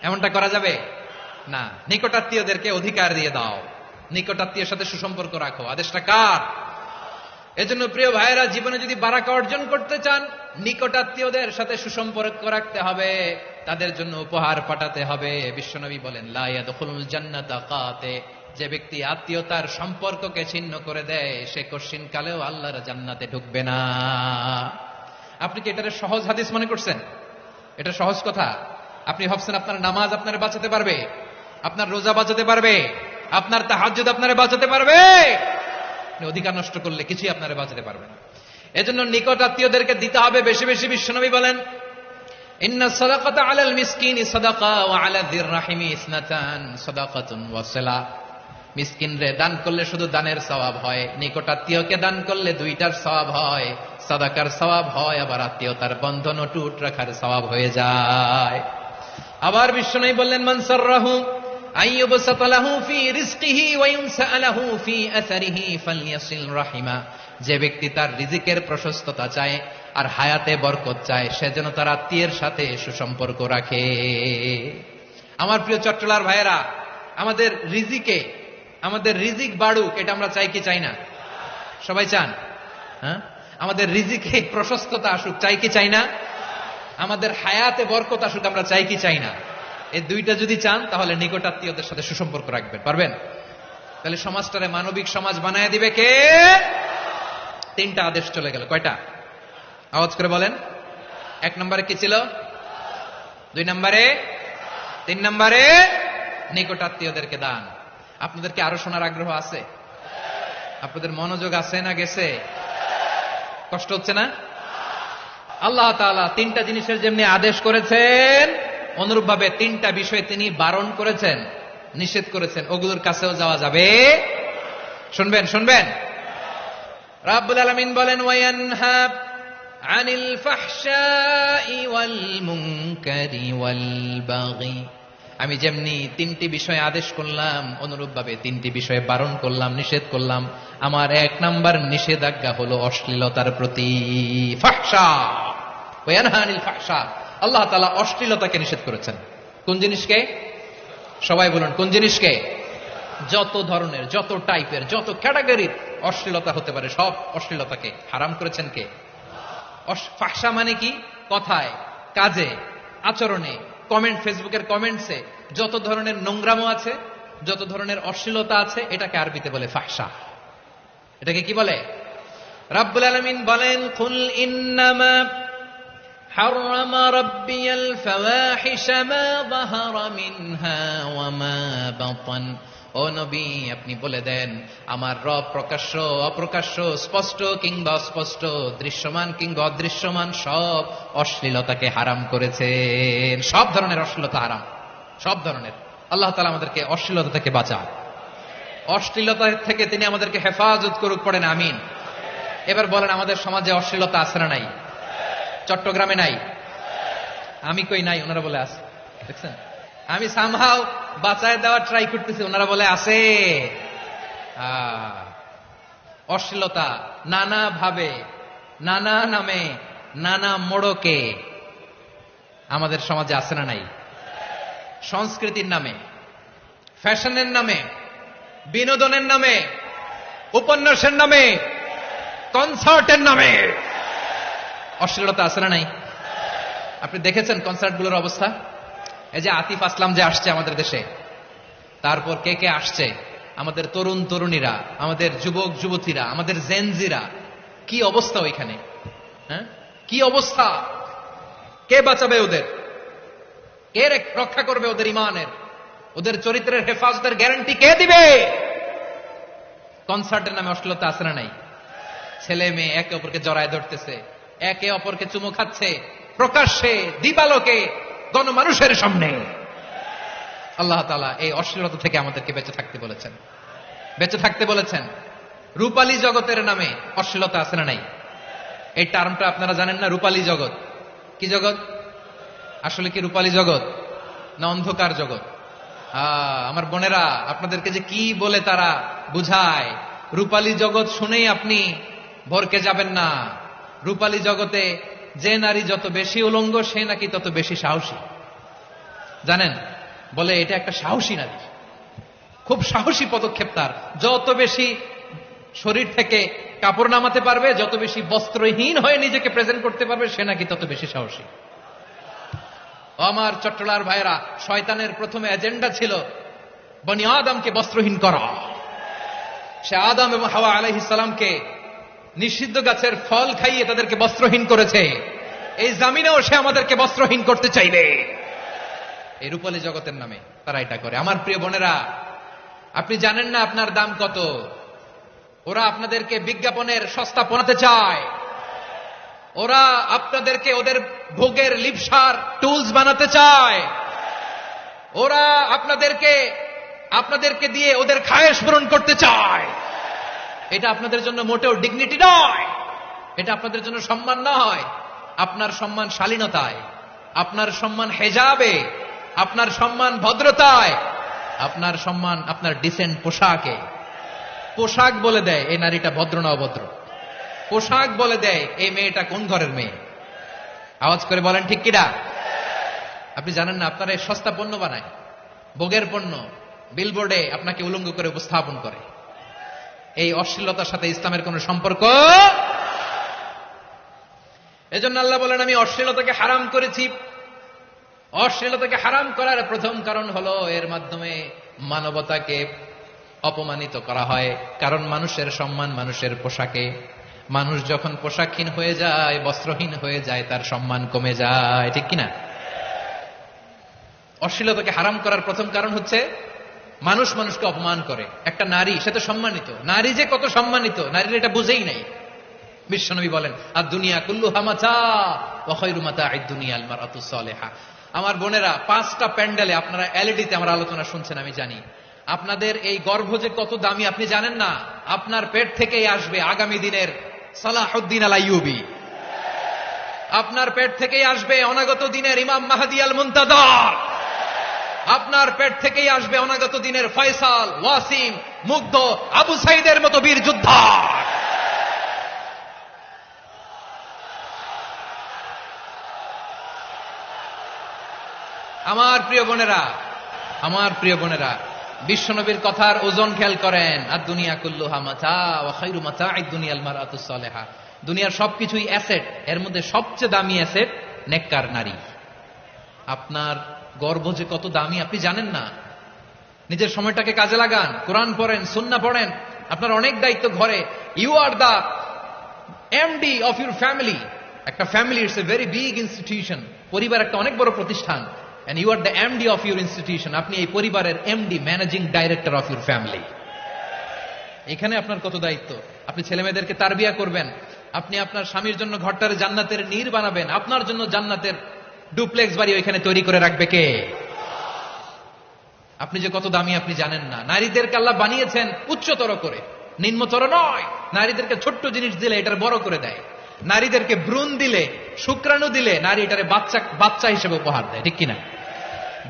এমনটা করা যাবে না। নিকটাত্মীয়দেরকে অধিকার দিয়ে দাও, নিকটাত্মীয়ের সাথে সুসম্পর্ক রাখো। আদেশটা কার? এজন্য প্রিয় ভাইয়েরা, জীবনে যদি বারাকা অর্জন করতে চান, নিকটাত্মীয়দের সাথে সুসম্পর্ক রাখতে হবে, তাদের জন্য উপহার পাঠাতে হবে। বিশ্বনবী বলেন লা ইয়াদখুলুল জান্নাতা কাতে, যে ব্যক্তি আত্মীয়তার সম্পর্ককে ছিন্ন করে দেয়, সে কঠিন কালেও আল্লাহর জান্নাতে ঢুকবে না। আপনি কি এটারে সহজ হাদিস মনে করছেন? এটা সহজ কথা? আপনি ভাবছেন আপনার নামাজ আপনারে বাঁচাতে পারবে, আপনার রোজা বাঁচাতে পারবে, আপনার তাহাজ্জুদ আপনারে বাঁচাতে পারবে? অধিকার নষ্ট করলে কিছুই আপনারে বাঁচাতে পারবে না। এজন্য নিকট আত্মীয়দেরকে দিতে হবে বেশি বেশি। বিশ্বনবী বলেন ইন্না সাদাকাতা আলাল মিসকিনি সাদাকা ওয়া আলা যির রাহিমি ইসনাতান সাদাকাতুন ওয়া সিলা। মিসকিনরে দান করলে শুধু দানের সওয়াব হয়, নিকটাত্মীয়কে দান করলে 2টার সওয়াব হয়, সাদাকার সওয়াব হয়, আবার আত্মীয়তার বন্ধন অটুট রাখার সওয়াব হয়ে যায়। আবার বিশ্বনবী বললেন মান সাররাহু আইয়ুবসাতা লাহু ফি রিজকিহি ওয়া ইউনসা লাহু ফি আসারিহি ফালইয়াসিল রাহিমা। যে ব্যক্তি তার রিজিকের প্রশস্ততা চায় আর হায়াতে বরকত চায়, সে যেন তার আত্মীয়ের সাথে সুসম্পর্ক রাখে। আমার প্রিয় চট্টলার ভাইয়েরা, আমাদের রিজিক বাড়ুক, এটা আমরা চাই কি চাই না? সবাই চান? হ্যাঁ, আমাদের রিজিকে প্রশস্ততা আসুক, চাই কি চাই না? আমাদের হায়াতে বরকত আসুক, আমরা চাই কি চাই না? এই 2টা যদি চান, তাহলে নিকটাত্মীয়দের সাথে সুসম্পর্ক রাখবেন। পারবেন? তাহলে সমাজটারে মানবিক সমাজ বানায় দিবে কে? 3টা আদেশ চলে গেল। কয়টা? আওয়াজ করে বলেন। 1 নম্বরে কি ছিল? 2 নম্বরে, 3 নম্বরে নিকটাত্মীয়দেরকে দান। আপনাদের কি আরো শোনার আগ্রহ আছে? আপনাদের মনোযোগ আছে না গেছে? কষ্ট হচ্ছে না? আল্লাহ তাআলা 3টা জিনিসের যেমনি আদেশ করেছেন, অনুরূপ ভাবে 3টা বিষয় তিনি বারণ করেছেন, নিষেধ করেছেন। ওগুলোর কাছেও যাওয়া যাবে। শুনবেন, শুনবেন। রাব্বুল আলামিন বলেন ওয়ায়ানহা আনিল ফাহশাই ওয়াল মুনকারি ওয়াল বাগি। আমি যেমনি 3টি বিষয় আদেশ করলাম, অনুরূপ ভাবে 3টি বিষয়ে বারণ করলাম, নিষেধ করলাম। আমার 1 নাম্বার নিষেধাজ্ঞা হলো অশ্লীলতার প্রতি। ফাহশা, ওয়ায়ানহা আনিল ফাহশা। আল্লাহ তাআলা অশ্লীলতাকে নিষেধ করেছেন। কোন জিনিসকে? সবাই বলুন, কোন জিনিসকে? যত ধরনের, যত টাইপের, যত ক্যাটাগরির অশ্লীলতা হতে পারে, সব অশ্লীলতাকে হারাম করেছেন কে? ফাহশা মানে কি? কথায়, কাজে, আচরণে, কমেন্ট, ফেসবুকের কমেন্টসে যত ধরনের নোংরামো আছে, যত ধরনের অশ্লীলতা আছে, এটাকে আরবিতে বলে ফাহশা। এটাকে কি বলে? রাব্বুল আলামিন বলেন কুল ইন্নামা حرم ربي الفواحش ما ظهر منها وما بطن। ও নবী, আপনি বলে দেন, আমার রব প্রকাশ্য অপ্রকাশ্য, স্পষ্ট কিংবা অস্পষ্ট, দৃশ্যমান কিংবা অদৃশ্যমান সব অশ্লীলতাকে হারাম করেছেন। সব ধরনের অশ্লীলতা হারাম, সব ধরনের। আল্লাহ তাআলা আমাদেরকে অশ্লীলতা থেকে বাঁচান, অশ্লীলতা থেকে তিনি আমাদেরকে হেফাজত করুক। পড়েন আমিন। এবার বলেন, আমাদের সমাজে অশ্লীলতা আছে না নাই? চট্টগ্রামে নাই, আমি কই নাই, ওনারা বলে আছে। দেখছেন, আমি সামহাও বাঁচায় দেওয়ার ট্রাই করতেছি, ওনারা বলে আছে। অশ্লীলতা নানা ভাবে, নানা নামে, নানা মোড়কে আমাদের সমাজে আছে না নাই? সংস্কৃতির নামে, ফ্যাশনের নামে, বিনোদনের নামে, উপন্যাসের নামে, কনসার্টের নামে অশ্লীলতা আছে না নাই? আপনি দেখেছেন কনসার্টগুলোর অবস্থা? এই যে আতিফ আসলাম যে আসছে আমাদের দেশে, তারপর কে কে আসছে, আমাদের তরুণ তরুণীরা, আমাদের যুবক যুবতীরা, আমাদের জেনজিরা, কি অবস্থা ওইখানে? হ্যাঁ, কি অবস্থা? কে বাঁচাবে ওদের? কে রক্ষা করবে ওদের ইমানের, ওদের চরিত্রের হেফাজতের গ্যারান্টি কে দিবে? কনসার্টের নামে অশ্লীলতা আছে না নাই? ছেলে মেয়ে একে অপরকে জড়ায় ধরতেছে, একে অপরকে চুমু খাচ্ছে প্রকাশ্যে, দিবালোকে, গণমানুষের সামনে। আল্লাহ তাআলা এই অশ্লীলতা থেকে আমাদেরকে বেঁচে থাকতে বলেছেন, বেঁচে থাকতে বলেছেন। রূপালী জগতের নামে অশ্লীলতা আছে না নাই? এই টার্মটা আপনারা জানেন না? রূপালী জগৎ কি জগৎ? আসলে কি রূপালী জগৎ না অন্ধকার জগৎ? আমার বোনেরা, আপনাদেরকে যে কি বলে তারা বুঝায়, রূপালী জগৎ শুনেই আপনি ভরকে যাবেন না। রূপালী জগতে যে নারী যত বেশি উলঙ্গ, সে নাকি তত বেশি সাহসী। জানেন, বলে এটা একটা সাহসী নারী, খুব সাহসী পদক্ষেপ তার। যত বেশি শরীর থেকে কাপড় নামাতে পারবে, যত বেশি বস্ত্রহীন হয়ে নিজেকে প্রেজেন্ট করতে পারবে, সে নাকি তত বেশি সাহসী। আমার চট্টলার ভাইয়েরা, শয়তানের প্রথমে এজেন্ডা ছিল বনি আদমকে বস্ত্রহীন করা। সে আদম এবং হাওয়া আলাইহিস সালামকে নিষিদ্ধ গাছের ফল খাইয়ে তাদেরকে বস্ত্রহীন করেছে। এই জামিনেও সে আমাদেরকে বস্ত্রহীন করতে চাইবে। এই রূপালী জগতের নামে তারা এটা করে। আমার প্রিয় বোনেরা, আপনি জানেন না আপনার দাম কত। ওরা আপনাদেরকে বিজ্ঞাপনের সস্তা পনাতে চায়। ওরা আপনাদেরকে ওদের ভোগের লিপসার টুলস বানাতে চায়। ওরা আপনাদেরকে দিয়ে ওদের খায়েশ পূরণ করতে চায়। এটা আপনাদের জন্য মোটেও ডিগনিটি নয়, এটা আপনাদের জন্য সম্মান নয়। আপনার সম্মান শালীনতায়, আপনার সম্মান হেজাবে, আপনার সম্মান ভদ্রতায়, আপনার সম্মান আপনার ডিসেন্ট পোশাকে। পোশাক বলে দেয় এই নারীটা ভদ্র না অভদ্র। পোশাক বলে দেয় এই মেয়েটা কোন ঘরের মেয়ে। আওয়াজ করে বলেন ঠিক কিনা? আপনি জানেন না, আপনারা এই সস্তা পণ্য বানায়, ভোগের পণ্য, বিলবোর্ডে আপনাকে উলঙ্গ করে উপস্থাপন করে। এই অশ্লীলতার সাথে ইসলামের কোন সম্পর্ক। এজন্য আল্লাহ বলেন, আমি অশ্লীলতাকে হারাম করেছি। অশ্লীলতাকে হারাম করার প্রথম কারণ হলো এর মাধ্যমে মানবতাকে অপমানিত করা হয়। কারণ মানুষের সম্মান মানুষের পোশাকে। মানুষ যখন পোশাকহীন হয়ে যায়, বস্ত্রহীন হয়ে যায়, তার সম্মান কমে যায়, ঠিক কিনা? অশ্লীলতাকে হারাম করার প্রথম কারণ হচ্ছে মানুষ মানুষকে অপমান করে। একটা নারী, সে তো সম্মানিত, নারী যে কত সম্মানিত নারীর এটা বুঝেই নাই। বিশ্বনবী বলেন, আর দুনিয়া কুল্লুহা মাতা ওয়া খায়রু মাতা'আদ দুনিয়া আল মারআতুস সালিহা। আমার বোনেরা, 5টা প্যান্ডেলে আপনারা এলইডিতে আমার আলোচনা শুনছেন, আমি জানি। আপনাদের এই গর্ভ যে কত দামি আপনি জানেন না। আপনার পেট থেকেই আসবে আগামী দিনের সালাহুদ্দিন আল আইয়ুবী। আপনার পেট থেকেই আসবে অনাগত দিনের ইমাম মাহদী আল মুনতাজার। আপনার পেট থেকেই আসবে অনাগত দিনের ফয়সাল, ওয়াসিম, মুগ্ধ, আবু সাইদের মতো বীর যোদ্ধা। আমার প্রিয় বোনেরা, আমার প্রিয় বোনেরা, বিশ্বনবীর কথার ওজন খেয়াল করেন। আর দুনিয়া কুল্লুহা মাতা ওয়া খায়রু মাতা'আদ দুনিয়া আল মারআতুস সালিহা। দুনিয়ার সবকিছুই অ্যাসেট, এর মধ্যে সবচেয়ে দামি অ্যাসেট নেককার নারী। আপনার গর্ভ যে কত দামি আপনি জানেন না। নিজের সময়টাকে কাজে লাগান, কোরআন পড়েন, সুন্নাহ পড়েন। আপনার অনেক দায়িত্ব ঘরে। You are the MD of your family. একটা family it's a very big institution. পরিবার একটা অনেক বড় প্রতিষ্ঠান। and you are the MD of your institution. আপনি এই পরিবারের MD, managing director of your family. এখানে আপনার কত দায়িত্ব। আপনি ছেলে মেয়েদেরকে তারবিয়া করবেন। আপনি আপনার স্বামীর জন্য ঘরটারে জান্নাতের নীর বানাবেন। আপনার জন্য জান্নাতের ডুপ্লেক্স বাড়ি ওইখানে তৈরি করে রাখবে কে? আপনি যে কত দামি আপনি জানেন না। নারীদেরকে আল্লাহ বানিয়েছেন উচ্চতর করে, নিম্নতর নয়। নারীদেরকে ছোট্ট জিনিস দিলে এটার বড় করে দেয়। নারীদেরকে ভ্রূণ দিলে, শুক্রাণু দিলে নারী এটারে বাচ্চা বাচ্চা হিসেবে উপহার দেয়, ঠিক কিনা?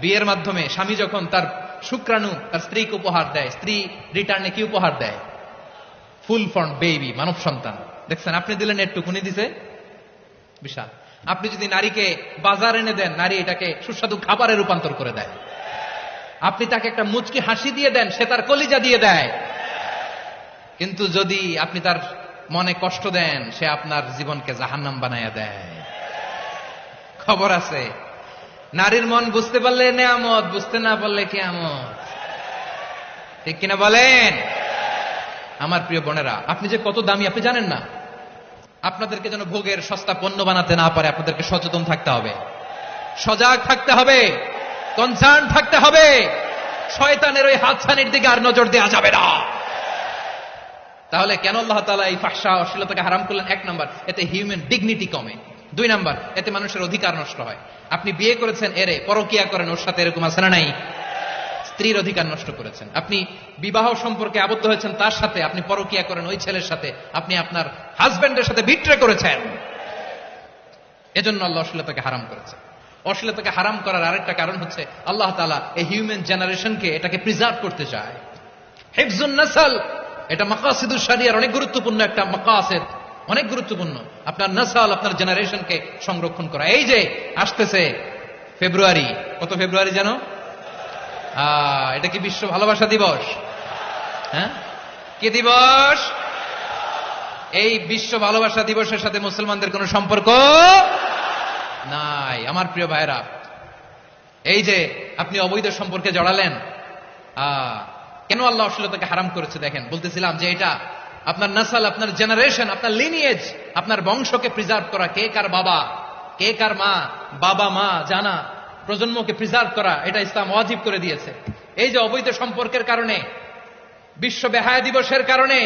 বিয়ের মাধ্যমে স্বামী যখন তার শুক্রাণু তার স্ত্রীকে উপহার দেয়, স্ত্রী রিটার্নে কি উপহার দেয়? ফুল ফর্ম বেবি, মানব সন্তান। দেখছেন, আপনি দিলেন একটুকুনি, দিছে বিশাল। আপনি যদি নারীকে বাজার এনে দেন, নারী এটাকে সুস্বাদু খাবারে রূপান্তর করে দেয়। আপনি তাকে একটা মুচকি হাসি দিয়ে দেন, সে তার কলিজা দিয়ে দেয়। কিন্তু যদি আপনি তার মনে কষ্ট দেন, সে আপনার জীবনকে জাহান্নাম বানায়া দেয়। খবর আছে, নারীর মন বুঝতে পারলে নেয়ামত, বুঝতে না পারলে কিয়ামত, ঠিক কিনা বলেন? আমার প্রিয় বোনেরা, আপনি যে কত দামি আপনি জানেন না। আপনাদেরকে যেন ভোগের সস্তা পণ্য বানাতে না পারে, আপনাদেরকে সচেতন থাকতে হবে, সজাগ থাকতে হবে, কনসার্ন থাকতে হবে। শয়তানের ওই হাতছানির দিকে আর নজর দেওয়া যাবে না। তাহলে কেন আল্লাহ তাআলা এই ফাহশা অশ্লীলতাকে হারাম করলেন? 1 নাম্বার, এতে হিউম্যান ডিগনিটি কমে। 2 নাম্বার, এতে মানুষের অধিকার নষ্ট হয়। আপনি বিয়ে করেছেন এরে, পরকিয়া করেন ওর সাথে, এরকম আছে না নাই? স্ত্রীর অধিকার নষ্ট করেছেন। আপনি বিবাহ সম্পর্কে আবদ্ধ হয়েছেন তার সাথে, আপনি পরকিয়া করেন ওই ছেলের সাথে, আপনি আপনার হাজবেন্ডের সাথে বিট্রে করেছেন। এজন্য আল্লাহ অশ্লীলতাকে হারাম করেছে। অশ্লীলতাকে হারাম করার আরেকটা কারণ হচ্ছে আল্লাহ তাআলা এই হিউম্যান জেনারেশনকে এটাকে প্রিজার্ভ করতে চায়। হিফজুন নাসল, এটা মাকাসিদুশ শরিয়ার অনেক গুরুত্বপূর্ণ একটা মাকাসিদ, অনেক গুরুত্বপূর্ণ। আপনার নাসল, আপনার জেনারেশনকে সংরক্ষণ করা। এই যে আসতেছে ফেব্রুয়ারি, কত ফেব্রুয়ারি জানো? এটা কি বিশ্ব ভালোবাসা দিবস? হ্যাঁ, কি দিবস? এই বিশ্ব ভালোবাসা দিবসের সাথে মুসলমানদের কোনো সম্পর্ক নাই। আমার প্রিয় ভাইরা, এই যে আপনি অবৈধ সম্পর্কে জড়ালেন, কেন আল্লাহ অশ্লীলতাকে হারাম করেছে দেখেন। বলতেছিলাম যে এটা আপনার নাসল, আপনার জেনারেশন, আপনার লিনিয়েজ, আপনার বংশকে প্রিজার্ভ করা। কে কার বাবা, কে কার মা, বাবা মা জানা, প্রজন্মকে প্রিজার্ভ করা, এটা ইসলাম ওয়াজিব করে দিয়েছে। এই যে অবৈধ সম্পর্কের কারণে, বিশ্ব বেহায়া দিবসের কারণে,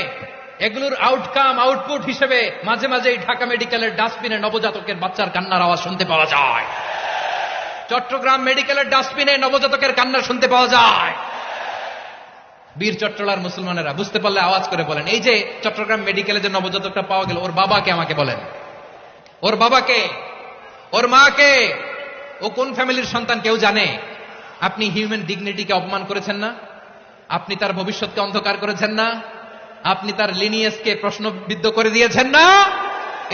এগুলোর আউটকাম, আউটপুট হিসেবে মাঝে মাঝে ঢাকা মেডিকেলের ডাস্টবিনে নবজাতকের বাচ্চার কান্নার আওয়াজ শুনতে পাওয়া যায়। চট্টগ্রাম মেডিকেলের ডাস্টবিনে নবজাতকের কান্না শুনতে পাওয়া যায়। বীর চট্টলার মুসলমানেরা বুঝতে পারলে আওয়াজ করে বলেন, এই যে চট্টগ্রাম মেডিকেলে যে নবজাতকটা পাওয়া গেল, ওর বাবাকে আমাকে বলেন, ওর বাবাকে, ওর মাকে, ও কোন ফ্যামিলির সন্তান কেউ জানে? আপনি হিউম্যান ডিগনিটিকে অপমান করেছেন না? আপনি তার ভবিষ্যৎকে অন্ধকার করেছেন না? আপনি তার লিনিয়েজকে প্রশ্নবিদ্ধ করে দিয়েছেন না?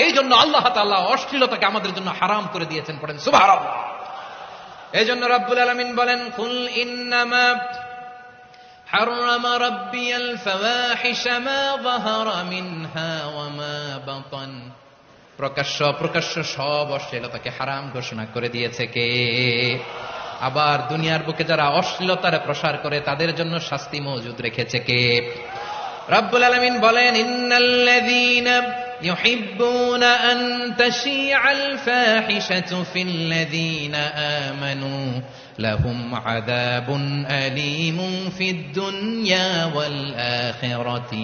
এই জন্য আল্লাহ তাআলা অশ্লীলতাকে আমাদের জন্য হারাম করে দিয়েছেন। পড়েন সুবহানাল্লাহ। এই জন্য রব্বুল আলামিন বলেন, কুল ইন্নামা হারামা রাব্বিয়াল ফাওয়াহিশা মা যাহারা মিনহা ওয়া মা বাতান। প্রকাশ্য অপ্রকাশ্য সব অশ্লীলতাকে হারাম ঘোষণা করে দিয়েছে কে? আবার দুনিয়ার বুকে যারা অশ্লীলতার প্রসার করে তাদের জন্য শাস্তি মজুদ রেখেছে কে? রব্বুল আলামিন বলেন, ইন্নাল্লাযীনা ইউহিব্বুনা আন তাশিআল ফাহিশাতু ফিল্লাযীনা আমানু লাহুম আযাবুন আলীমুন ফিদ দুনিয়া ওয়াল আখিরাতি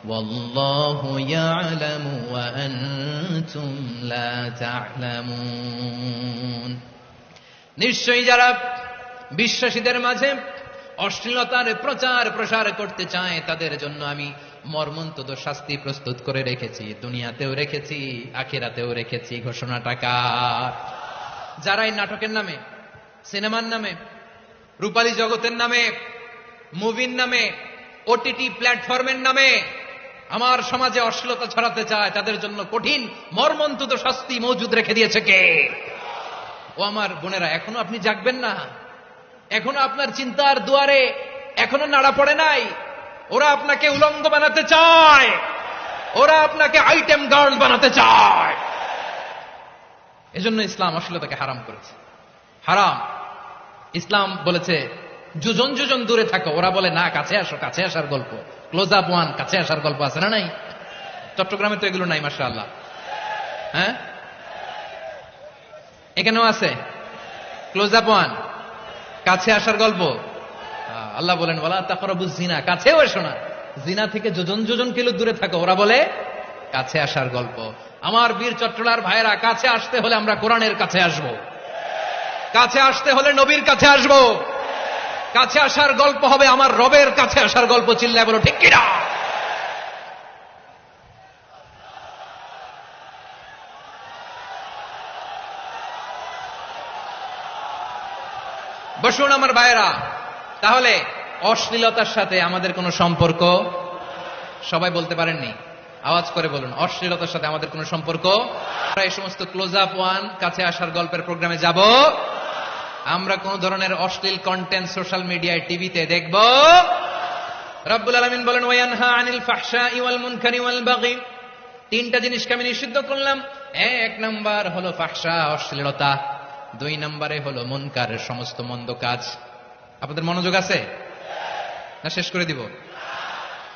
ওয়াল্লাহু ইয়ালামু ওয়া আনতুম লা তা'লামুন। নিশ্চয়ই যারা বিশ্বাসীদের মাঝে অশ্লীলতার প্রচার প্রসার করতে চায় তাদের জন্য আমি মর্মন্তুদ শাস্তি প্রস্তুত করে রেখেছি, দুনিয়াতেও রেখেছি, আখিরাতেও রেখেছি। ঘোষণাটা কার? যারা এই নাটকের নামে, সিনেমার নামে, রূপালী জগতের নামে, মুভির নামে, ওটিটি প্ল্যাটফর্মের নামে আমার সমাজে অশ্লীলতা ছড়াতে চায়, তাদের জন্য কঠিন মর্মন্তুদ শাস্তি মজুদ রেখে দিয়েছে কে? ও আমার বোনেরা, এখনো আপনি জাগবেন না? এখনো আপনার চিন্তার দুয়ারে এখনো নাড়া পড়ে নাই? ওরা আপনাকে উলঙ্গ বানাতে চায়, ওরা আপনাকে আইটেম গার্ল বানাতে চায়। এজন্য ইসলাম অশ্লীলতাকে হারাম করেছে। হারাম। ইসলাম বলেছে যোজন যোজন দূরে থাকো। ওরা বলে না, কাছে আসো, কাছে আসার গল্প, ক্লোজ আপ ওয়ান, কাছে আসার গল্প আছে না নাই? চট্টগ্রামে তো এগুলো নাই মাশাআল্লাহ। হ্যাঁ, এখানেও আছে ক্লোজ আপ ওয়ান, কাছে আসার গল্প। আল্লাহ বলেন, ওয়ালা তাকরাবুজ জিনা, কাছেও এসো না, জিনা থেকে যোজন যোজন কিলো দূরে থাকো। ওরা বলে কাছে আসার গল্প। আমার বীর চট্টলার ভাইয়েরা, কাছে আসতে হলে আমরা কোরআনের কাছে আসব, কাছে আসতে হলে নবীর কাছে আসব, কাছে আসার গল্প হবে আমার রবের কাছে আসার গল্প। চিল্লায় বলো ঠিক কিনা? বসুন আমার ভাইয়েরা, তাহলে অশ্লীলতার সাথে আমাদের কোনো সম্পর্ক? সবাই বলতে পারেননি, আওয়াজ করে বলুন, অশ্লীলতার সাথে আমাদের কোনো সম্পর্ক? আমরা এই সমস্ত ক্লোজ আপ ওয়ান, কাছে আসার গল্পের প্রোগ্রামে যাব? আমরা কোন ধরনের অশ্লীল কন্টেন্ট সোশ্যাল মিডিয়ায়, টিভিতে দেখব? রব্বুল আলামিন বলেন ওয়ায়ানহা আনিল ফাহশাই ওয়াল মুনকারি ওয়াল বাগি, তিনটা জিনিসকে আমি নিষিদ্ধ করলাম। এক নাম্বার হলো ফাহশা, অশ্লীলতা। দুই নম্বরে হলো মুনকারের সমস্ত মন্দ কাজ। আপনাদের মনোযোগ আছে না? শেষ করে দিব?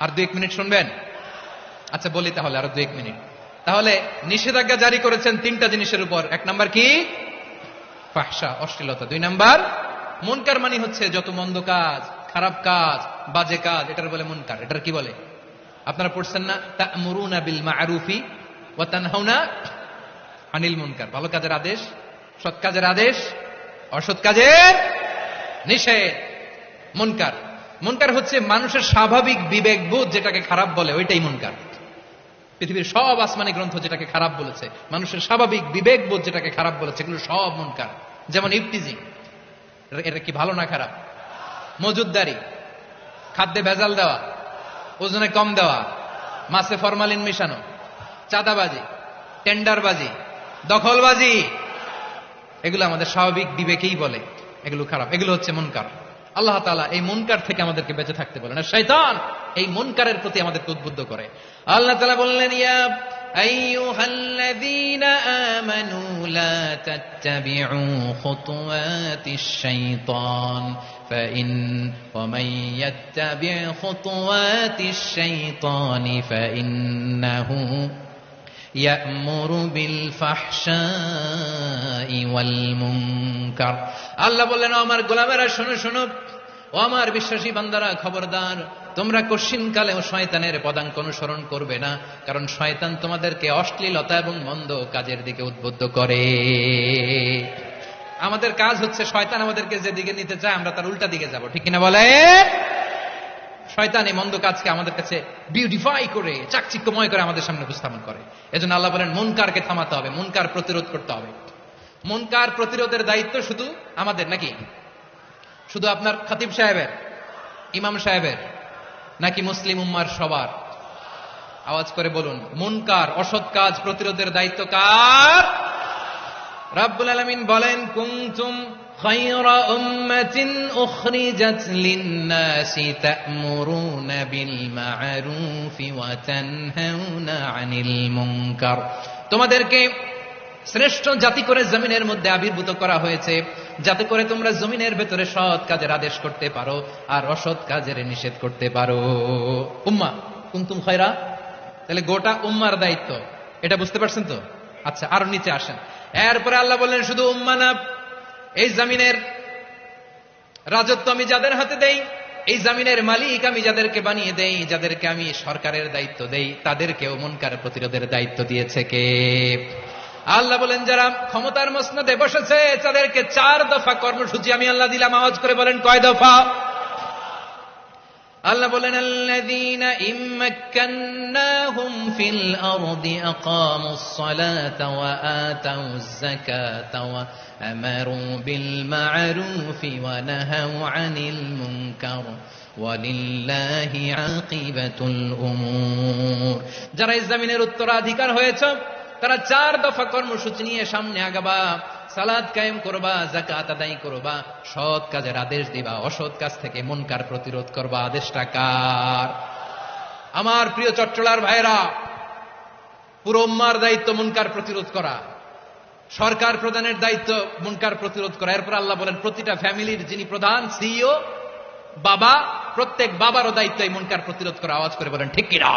আর 2-1 মিনিট শুনবেন? আচ্ছা বলি তাহলে, আরো 2-1 মিনিট। তাহলে নিষেধাজ্ঞা জারি করেছেন তিনটা জিনিসের উপর। এক নাম্বার কি? ফাহশা, অশ্লীলতা। দুই নাম্বার মুনকার, মানে হচ্ছে যত মন্দ কাজ, খারাপ কাজ, বাজে কাজ, এটার বলে মুনকার। এটার কি বলে? আপনারা পড়ছেন না, তা'মুরুনা বিল মা'রুফি ওয়া তানহাউনা আনিল মুনকার। ভালো কাজের আদেশ, সৎ কাজের আদেশ, অসৎ কাজের নিষেধ। মুনকার, মুনকার হচ্ছে মানুষের স্বাভাবিক বিবেকবোধ যেটাকে খারাপ বলে, ওইটাই মুনকার। পৃথিবীর সব আসমানি গ্রন্থ যেটাকে খারাপ বলেছে, মানুষের স্বাভাবিক বিবেকবোধ যেটাকে খারাপ বলেছে, এগুলো সব মুনকার। যেমন ইফটিজিং, এটা কি ভালো না খারাপ? মজুদদারি, খাদ্যে ভেজাল দেওয়া, ওজনে কম দেওয়া, মাছে ফরমালিন মিশানো, চাঁদাবাজি, টেন্ডারবাজি, দখলবাজি, এগুলো আমাদের স্বাভাবিক বিবেকেই বলে এগুলো খারাপ, এগুলো হচ্ছে মুনকার। আল্লাহ তাআলা এই মুনকার থেকে আমাদেরকে বেঁচে থাকতে বলেন, আর শয়তান এই মুনকারের প্রতি আমাদেরকে উদ্বুদ্ধ করে। আল্লাহ তাআলা বললেন ইয়া আইয়ুহাল্লাযীনা আমানু লা তাত্তাবিউ খুতুওয়াতিশ শাইতান ওয়া মান ইয়াত্তাবি' খুতুওয়াতিশ শাইতানি ফাইন্নাহু ইয়া'মুরু বিল ফাহশাই ওয়াল মুনকার। আল্লাহ বললেন, আমার গোলামেরা শোনো শোনো, ও আমার বিশ্বাসী বান্দারা খবরদার, তোমরা কশিনকালেও শয়তানের পদাঙ্ক অনুসরণ করবে না, কারণ শয়তান তোমাদেরকে অশ্লীলতা এবং মন্দ কাজের দিকে উদ্বুদ্ধ করে। আমাদের কাজ হচ্ছে শয়তান আমাদেরকে যেদিকে নিতে চায় আমরা তার উল্টা দিকে যাব, ঠিক কিনা বলে? শয়তান এই মন্দ কাজকে আমাদের কাছে বিউটিফাই করে, চাকচিক্যময় করে আমাদের সামনে উপস্থাপন করে। এজন্য আল্লাহ বলেন মুনকারকে থামাতে হবে, মুনকার প্রতিরোধ করতে হবে। মুনকার প্রতিরোধের দায়িত্ব শুধু আমাদের নাকি? শুধু আপনার খতিব সাহেবের, ইমাম সাহেবের, নাকি মুসলিম উম্মার সবার? আওয়াজ করে বলুন, মুনকার, অসৎ কাজ প্রতিরোধের দায়িত্ব কার? রাব্বুল আলামিন বলেন কুনতুম খায়রা উম্মাতিন উখরিজাত লিন-নাসি তা'মুরুনা বিল মা'রুফি ওয়া তানহাউনা আনিল মুনকার। তোমাদেরকে শ্রেষ্ঠ জাতি করে জমিনের মধ্যে আবির্ভূত করা হয়েছে, যাতে করে তোমরা জমিনের ভেতরে সৎ কাজের আদেশ করতে পারো আর অসৎ কাজের নিষেধ করতে পারো। উম্মা কুনতুম খায়রা, তাহলে গোটা উম্মার দায়িত্ব, এটা বুঝতে পারছেন তো? আচ্ছা, আরো নিচে আসেন। এরপরে আল্লাহ বললেন শুধু উম্মা না, এই জমিনের রাজত্ব আমি যাদের হাতে দেই, এই জমিনের মালিক আমি যাদেরকে বানিয়ে দেই, যাদেরকে আমি সরকারের দায়িত্ব দেই, তাদেরকেও মুনকার প্রতিরোধের দায়িত্ব দিয়েছে কে? আল্লাহ বলেন যারা ক্ষমতার মসনদে বসেছে তাদেরকে 4 দফা কর্মসূচি আমি আল্লাহ দিলাম। আওয়াজ করে বলেন কয় দফা? আল্লাহ বলেন আল্লাযীনা ইম্মাক্কান্নাহুম ফিল আরদি আকামুস সালাতা ওয়া আতাউয যাকাতা ওয়া আমারু বিল মা'রুফি ওয়া নাহাউ আনিল মুনকার ওয়ালিল্লাহি আকিবাতুল উমুর। যারা এই জমিনের উত্তরাধিকার হয়েছে তারা 4 দফা কর্মসূচি নিয়ে সামনে আগাবা। সালাত কায়েম করবা, যাকাত আদায় করবা, সৎ কাজের আদেশ দিবা, অসৎ কাজ থেকে মুনকার প্রতিরোধ করবা। আদেশটা কার? আমার প্রিয় চট্টলার ভাইরা, পুরো উম্মার দায়িত্ব মুনকার প্রতিরোধ করা, সরকার প্রধানের দায়িত্ব মুনকার প্রতিরোধ করা। এরপর আল্লাহ বলেন প্রতিটা ফ্যামিলির যিনি প্রধান, সিইও, বাবা, প্রত্যেক বাবারও দায়িত্ব এই মুনকার প্রতিরোধ করা। আওয়াজ করে বলেন ঠিক কিনা?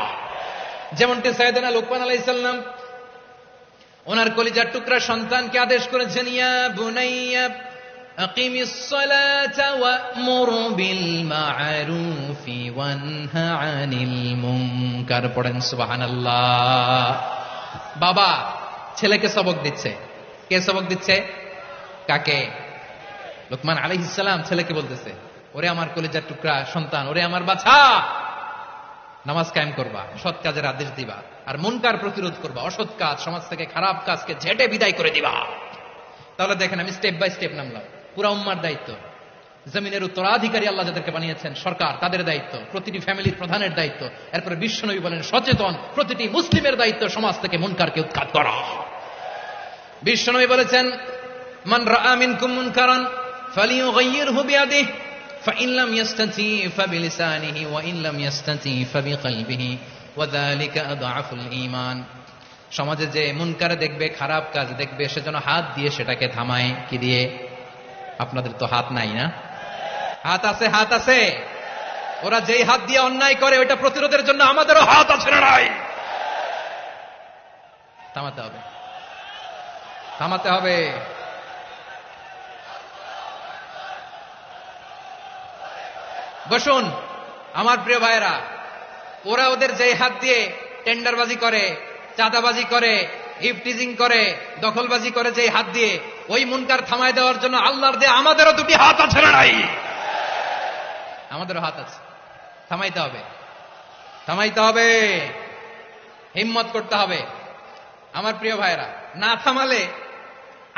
যেমনটি সাইয়েদনা লুকমান আলাইহিস সালাম ওনার কলিজার টুকরা সন্তানকে আদেশ করেছেন, ইয়া বুনাইয়া আকিমিস সালাতা ওয়া'মুর বিল মা'রুফি ওয়ানহা আনিল মুনকার। পড়েন সুবহানাল্লাহ। বাবা ছেলেকে সবক দিচ্ছে। কে সবক দিচ্ছে? কাকে? লুকমান আলাইহিস সালাম ছেলেকে বলতেছে, ওরে আমার কলিজার টুকরা সন্তান, ওরে আমার বাছা, নামাজ কায়েম করবা, সৎ কাজের আদেশ দিবা, আর মুনকার প্রতিরোধ করবা, অসৎ কাজ, সমাজ থেকে খারাপ কাজকে ঝেঁটে বিদায় করে দিবা। তাহলে দেখেন আমি স্টেপ বাই স্টেপ নামলাম। পুরা উম্মার দায়িত্ব। জমিনের উত্তরাধিকারী আল্লাহ যাদেরকে বানিয়েছেন সরকার, তাদের দায়িত্ব, প্রতিটি ফ্যামিলির প্রধানের দায়িত্ব। এরপরে বিশ্বনবী বলেন সচেতন প্রতিটি মুসলিমের দায়িত্ব সমাজ থেকে মুনকারকে উৎখাত করা। বিশ্বনবী বলেছেন মান রাআ মিনকুম মুনকারান ফালিয়ুগাইয়িরহু বিয়াদিহি ফাইন লাম ইস্তাতি ফাবিলিসানিহি ওয়া ইন লাম ইস্তাতি ফাবিকলবিহি ওয়া যালিকা আযআফুল ঈমান। সমাজে যে মুনকার দেখবে, খারাপ কাজ দেখবে, সেজন্য হাত দিয়ে সেটাকে থামায়। কি দিয়ে? আপনাদের তো হাত নাই না? হাত আছে, হাত আছে। ওরা যেই হাত দিয়ে অন্যায় করে ওইটা প্রতিরোধের জন্য আমাদেরও হাত আছে না নাই? থামাতে হবে, থামাতে হবে। বসুন আমার প্রিয় ভাইয়েরা, ওরা ওদের যেই হাত দিয়ে টেন্ডারবাজি করে, চাঁদাবাজি করে, ইফটিজিং করে, দখলবাজি করে, যেই হাত দিয়ে, ওই মুনকার থামায় দেওয়ার জন্য আল্লাহর দিয়ে আমাদেরও দুটি হাত আছে না নাই? আমাদেরও হাত আছে। থামাইতে হবে, থামাইতে হবে, হিম্মত করতে হবে। আমার প্রিয় ভাইয়েরা, না থামালে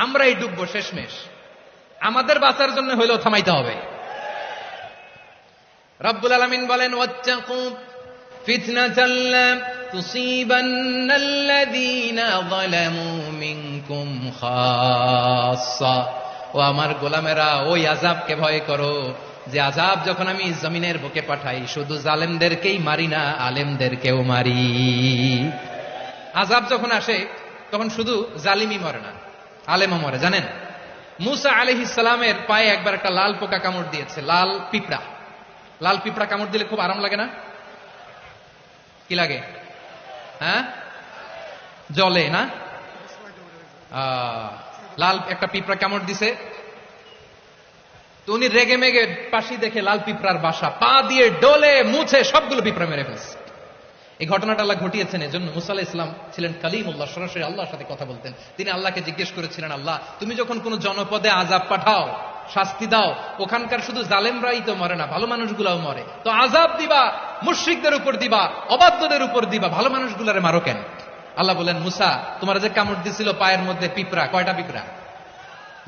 আমরাই ডুববো শেষমেশ। আমাদের বাঁচার জন্য হইলেও থামাইতে হবে। রব্বুল আলামিন বলেন ওয়াত্তাকু ফিতনাতাল লা তুসিবান্নাল্লাযীনা যালামু মিনকুম খাসসা। ও আমার গোলামেরা, ওই আযাবকে ভয় করো যে আযাব যখন আমি জমিনের বুকে পাঠাই শুধু জালেমদেরকেই মারি না, আলেমদেরকেও মারি। আযাব যখন আসে তখন শুধু জালিমই মরে না, আলেমও মরে। জানেন মুসা আলাইহিস সালামের পায়ে একবার একটা লাল পোকা কামড় দিয়েছে, লাল পিঁপড়া। লাল পিঁপড়া কামড় দিলে খুব আরাম লাগে না? কি লাগে? হ্যাঁ, জলে না? লাল একটা পিঁপড়া কামড় দিছে, তো উনি রেগে মেগে পাশি দেখে লাল পিঁপড়ার বাসা, পা দিয়ে ডলে মুছে সবগুলো পিঁপড়া মেরে ফেলছে। এই ঘটনাটা আল্লাহ ঘটিয়েছেন এজন্য মুসা আলাইহিস সালাম ছিলেন কালিমুল্লাহ, সরাসরি আল্লাহর সাথে কথা বলতেন। তিনি আল্লাহকে জিজ্ঞেস করেছিলেন, আল্লাহ তুমি যখন কোন জনপদে আযাব পাঠাও, শাস্তি দাও, ওখানকার শুধু জালেমরাই তো মরে না, ভালো মানুষগুলাও মরে, তো আযাব দিবা মুশরিকদের উপর দিবা, অবাধ্যদের উপর দিবা, ভালো মানুষগুলারে মারো কেন? আল্লাহ বলেন, মুসা তোমার যে কামড় দিছিল পায়ের মধ্যে পিঁপড়া, কয়টা পিঁপড়া?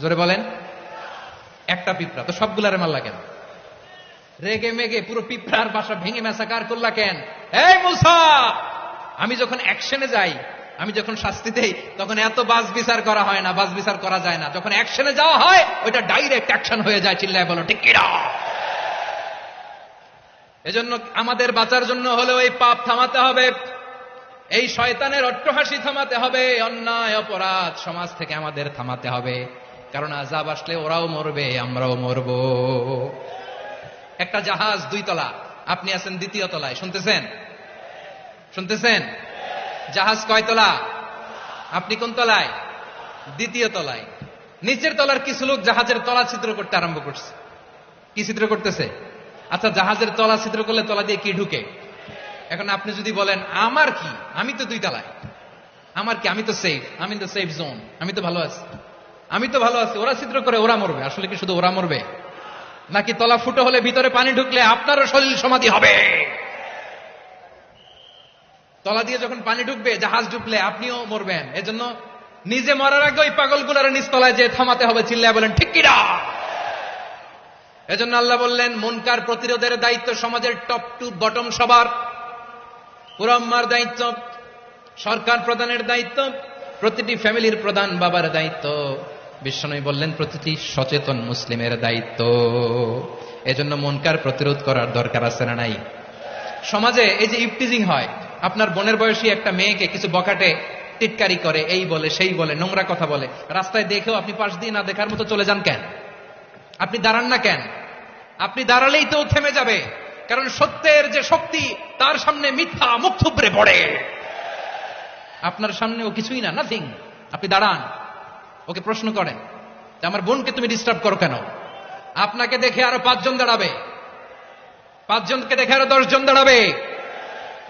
জোরে বলেন। একটা পিঁপড়া, তো সবগুলারে মারলা কেন? রেগে মেগে পুরো পিঁপড়ার বাসা ভেঙে ম্যাসাকার করলা কেন? এই মুসা, আমি যখন অ্যাকশনে যাই, আমি যখন শাস্তি দেই, তখন এত বাস বিচার করা হয় না, বাস বিচার করা যায় না। যখন অ্যাকশনে যাওয়া হয় ওইটা ডাইরেক্ট অ্যাকশন হয়ে যায়। চিল্লায় বলো ঠিক কিনা? এজন্য আমাদের বাঁচার জন্য হলেও এই পাপ থামাতে হবে, এই শয়তানের অট্টহাসি থামাতে হবে, অন্যায় অপরাধ সমাজ থেকে আমাদের থামাতে হবে। কারণ আযাব আসলে ওরাও মরবে, আমরাও মরব। একটা জাহাজ 2 তলা, আপনি আছেন 2য় তলায়, শুনতেছেন? শুনতেছেন? জাহাজ কয় তলা? আপনি কোন তলায়? 2য় তলায়। নিচের তলার কিছু লোক জাহাজের তলা ছিদ্র করতে আরম্ভ করছে। কি ছিদ্র করতেছে? আচ্ছা, জাহাজের তলা ছিদ্র করলে তলা দিয়ে কি ঢুকে? এখন আপনি যদি বলেন আমার কি, আমি তো 2 তলায়, আমার কি, আমি তো সেফ, আমি তো সেফ জোন, আমি তো ভালো আছি, আমি তো ভালো আছি, ওরা ছিদ্র করে ওরা মরবে। আসলে কি শুধু ওরা মরবে? নাকি তলা ফুটো হলে ভিতরে পানি ঢুকলে আপনারও শরীর সমাধি হবে? তলা দিয়ে যখন পানি ঢুকবে, জাহাজ ঢুকলে আপনিও মরবেন। এজন্য নিজে মরার আগে ওই পাগলগুলার নিচ তলায় যে থামাতে হবে। চিল্লায় বলেন ঠিক কিনা? এজন্য আল্লাহ বললেন মুনকার প্রতিরোধের দায়িত্ব সমাজের টপ টু বটম সবার। পুরো উম্মার দায়িত্ব, সরকার প্রধানের দায়িত্ব, প্রতিটি ফ্যামিলির প্রধান বাবার দায়িত্ব। বিশ্বনবী বললেন প্রতিটি সচেতন মুসলিমের দায়িত্ব। এজন্য মুনকার প্রতিরোধ করার দরকার আছে না নাই? সমাজে এই যে ইফটিজিং হয়, আপনার বোনের বয়সী একটা মেয়েকে কিছু বখাটে টিটকারি করে, এই বলে সেই বলে, নোংরা কথা বলে, রাস্তায় দেখেও আপনি পাশ দিয়ে না দেখার মতো চলে যান কেন? আপনি দাঁড়ান না কেন? আপনি দাঁড়ালেই তো থেমে যাবে, কারণ সত্যের যে শক্তি তার সামনে মিথ্যা মুখ থুবড়ে পড়ে। আপনার সামনে ও কিছুই না, নাথিং। আপনি দাঁড়ান, ওকে প্রশ্ন করেন যে আমার বোনকে তুমি ডিস্টার্ব করো কেন? আপনাকে দেখে আরো 5 জন দাঁড়াবে, 5 জনকে দেখে আরো 10 জন দাঁড়াবে।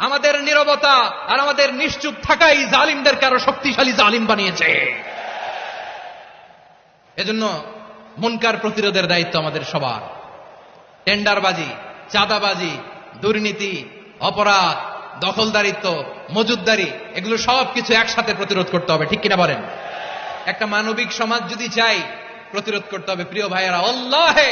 আমাদের নীরবতা আর আমাদের নিশ্চুপ থাকাই জালিমদেরকে আরো শক্তিশালী জালিম বানিয়েছে। এজন্য মুনকার প্রতিরোধের দায়িত্ব আমাদের সবার। টেন্ডারবাজি, চাঁদাবাজি, দুর্নীতি, অপরাধ, দখলদারিত্ব, মজুদদারি, এগুলো সব কিছু একসাথে প্রতিরোধ করতে হবে। ঠিক কিনা বলেন? একটা মানবিক সমাজ যদি চাই, প্রতিরোধ করতে হবে। প্রিয় ভাইয়েরা, আল্লাহে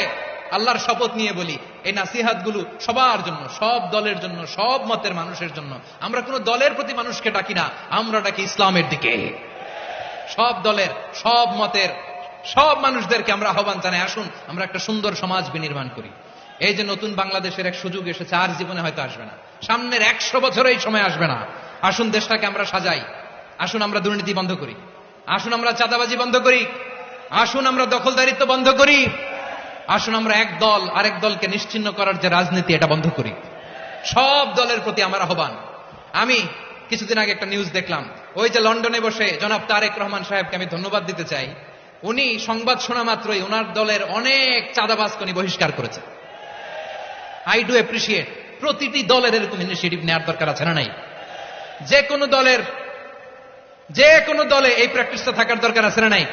আল্লাহর শপথ নিয়ে বলি, এই নাসিহাত গুলো সবার জন্য, সব দলের জন্য, সব মতের মানুষের জন্য। আমরা কোন দলের প্রতি মানুষকে ডাকি না, আমরা ডাকি ইসলামের দিকে। সব দলের, সব মতের, সব মানুষদেরকে আমরা আহ্বান জানাই, আসুন আমরা একটা সুন্দর সমাজ বিনির্মাণ করি। এই যে নতুন বাংলাদেশের এক সুযোগ এসেছে, আর জীবনে হয়তো আসবে না, সামনের 100 বছরে এই সময় আসবে না। আসুন দেশটাকে আমরা সাজাই, আসুন আমরা দুর্নীতি বন্ধ করি, আসুন আমরা চাঁদাবাজি বন্ধ করি, আসুন আমরা দখলদারিত্ব বন্ধ করি, আসুন আমরা এক দল আরেক দলকে নিশ্চিহ্ন করার যে রাজনীতি, এটা বন্ধ করি। সব দলের প্রতি আমার আহ্বান। আমি কিছুদিন আগে একটা নিউজ দেখলাম, ওই যে লন্ডনে বসে জনাব তারেক রহমান সাহেবকে আমি ধন্যবাদ দিতে চাই, উনি সংবাদ শোনা মাত্রই ওনার দলের অনেক চাঁদাবাজকে উনি বহিষ্কার করেছে। I do appreciate. প্রতিটি দলের এরকম ইনিশিয়েটিভ নেওয়ার দরকার আছে না নাই? যে কোনো দলে এই প্র্যাকটিসটা থাকার দরকার আছে না নাই?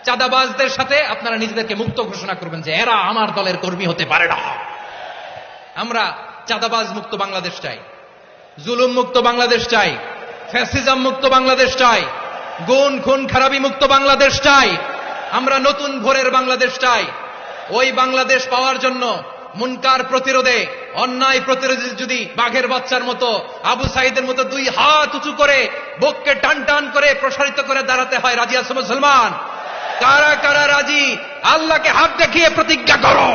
চাঁদাবাজদের সাথে আপনারা নিজেদেরকে মুক্ত ঘোষণা করবেন যে এরা আমার দলের কর্মী হতে পারে না। আমরা চাঁদাবাজ মুক্ত বাংলাদেশ চাই, জুলুম মুক্ত বাংলাদেশ চাই, ফ্যাসিজম মুক্ত বাংলাদেশ চাই, গুণ খুন খারাপি মুক্ত বাংলাদেশ চাই। আমরা নতুন ভোরের বাংলাদেশ চাই। ওই বাংলাদেশ পাওয়ার জন্য মুনকার প্রতিরোধে, অন্যায় প্রতিরোধে যদি বাঘের বাচ্চার মতো, আবু সাইদের মতো 2 হাত উঁচু করে, বুককে টান টান করে প্রসারিত করে দাঁড়াতে হয়, রাজি আছো মুসলমান? কারা কারা রাজি? আল্লাহকে হাত দেখিয়ে প্রতিজ্ঞা করো।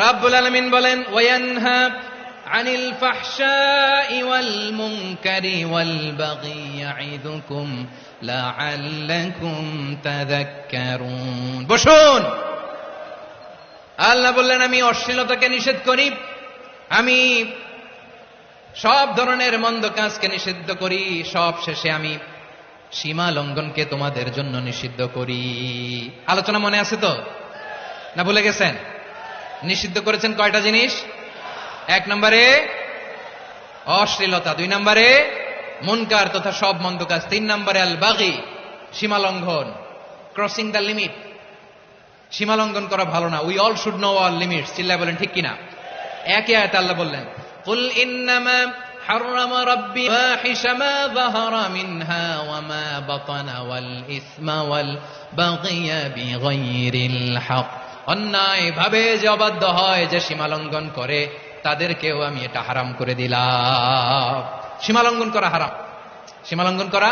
রাব্বুল আলামিন বলেন, ওয়ায়ানহা আনিল ফাহশাই ওয়াল মুনকারি ওয়াল বাগি ইয়াইদুকুম লাআল্লাকুম তাযাক্কারুন। বসুন। আল্লাহ বললেন, আমি অশ্লীলতাকে নিষেধ করি, আমি সব ধরনের মন্দ কাজকে নিষিদ্ধ করি, সব শেষে আমি সীমা লঙ্ঘনকে তোমাদের জন্য নিষিদ্ধ করি। আলোচনা মনে আছে তো, না ভুলে গেছেন? নিষিদ্ধ করেছেন কয়টা জিনিস? 1 নম্বরে অশ্লীলতা, 2 নম্বরে মুনকার তথা সব মন্দ কাজ, 3 নম্বরে আল বাগি, সীমা লঙ্ঘন, ক্রসিং দ্য লিমিট। সীমা লঙ্ঘন করা ভালো না। We all should know our limits. চিল্লায় বলেন ঠিক কিনা? একই আয়াতে আল্লাহ বললেন, কুল ইন্নামা হাররামা রাব্বি ফাহিশা মা যাহারা মিনহা ওয়া মা বাতানা ওয়াল ইসমা ওয়াল বাগিয়া বিগাইরিল হক। অন্যায় ভাবে যে অবাধ্য হয়, যে সীমা লঙ্ঘন করে, তাদেরকেও আমি এটা হারাম করে দিলাম। সীমা লঙ্ঘন করা হারাম, সীমা লঙ্ঘন করা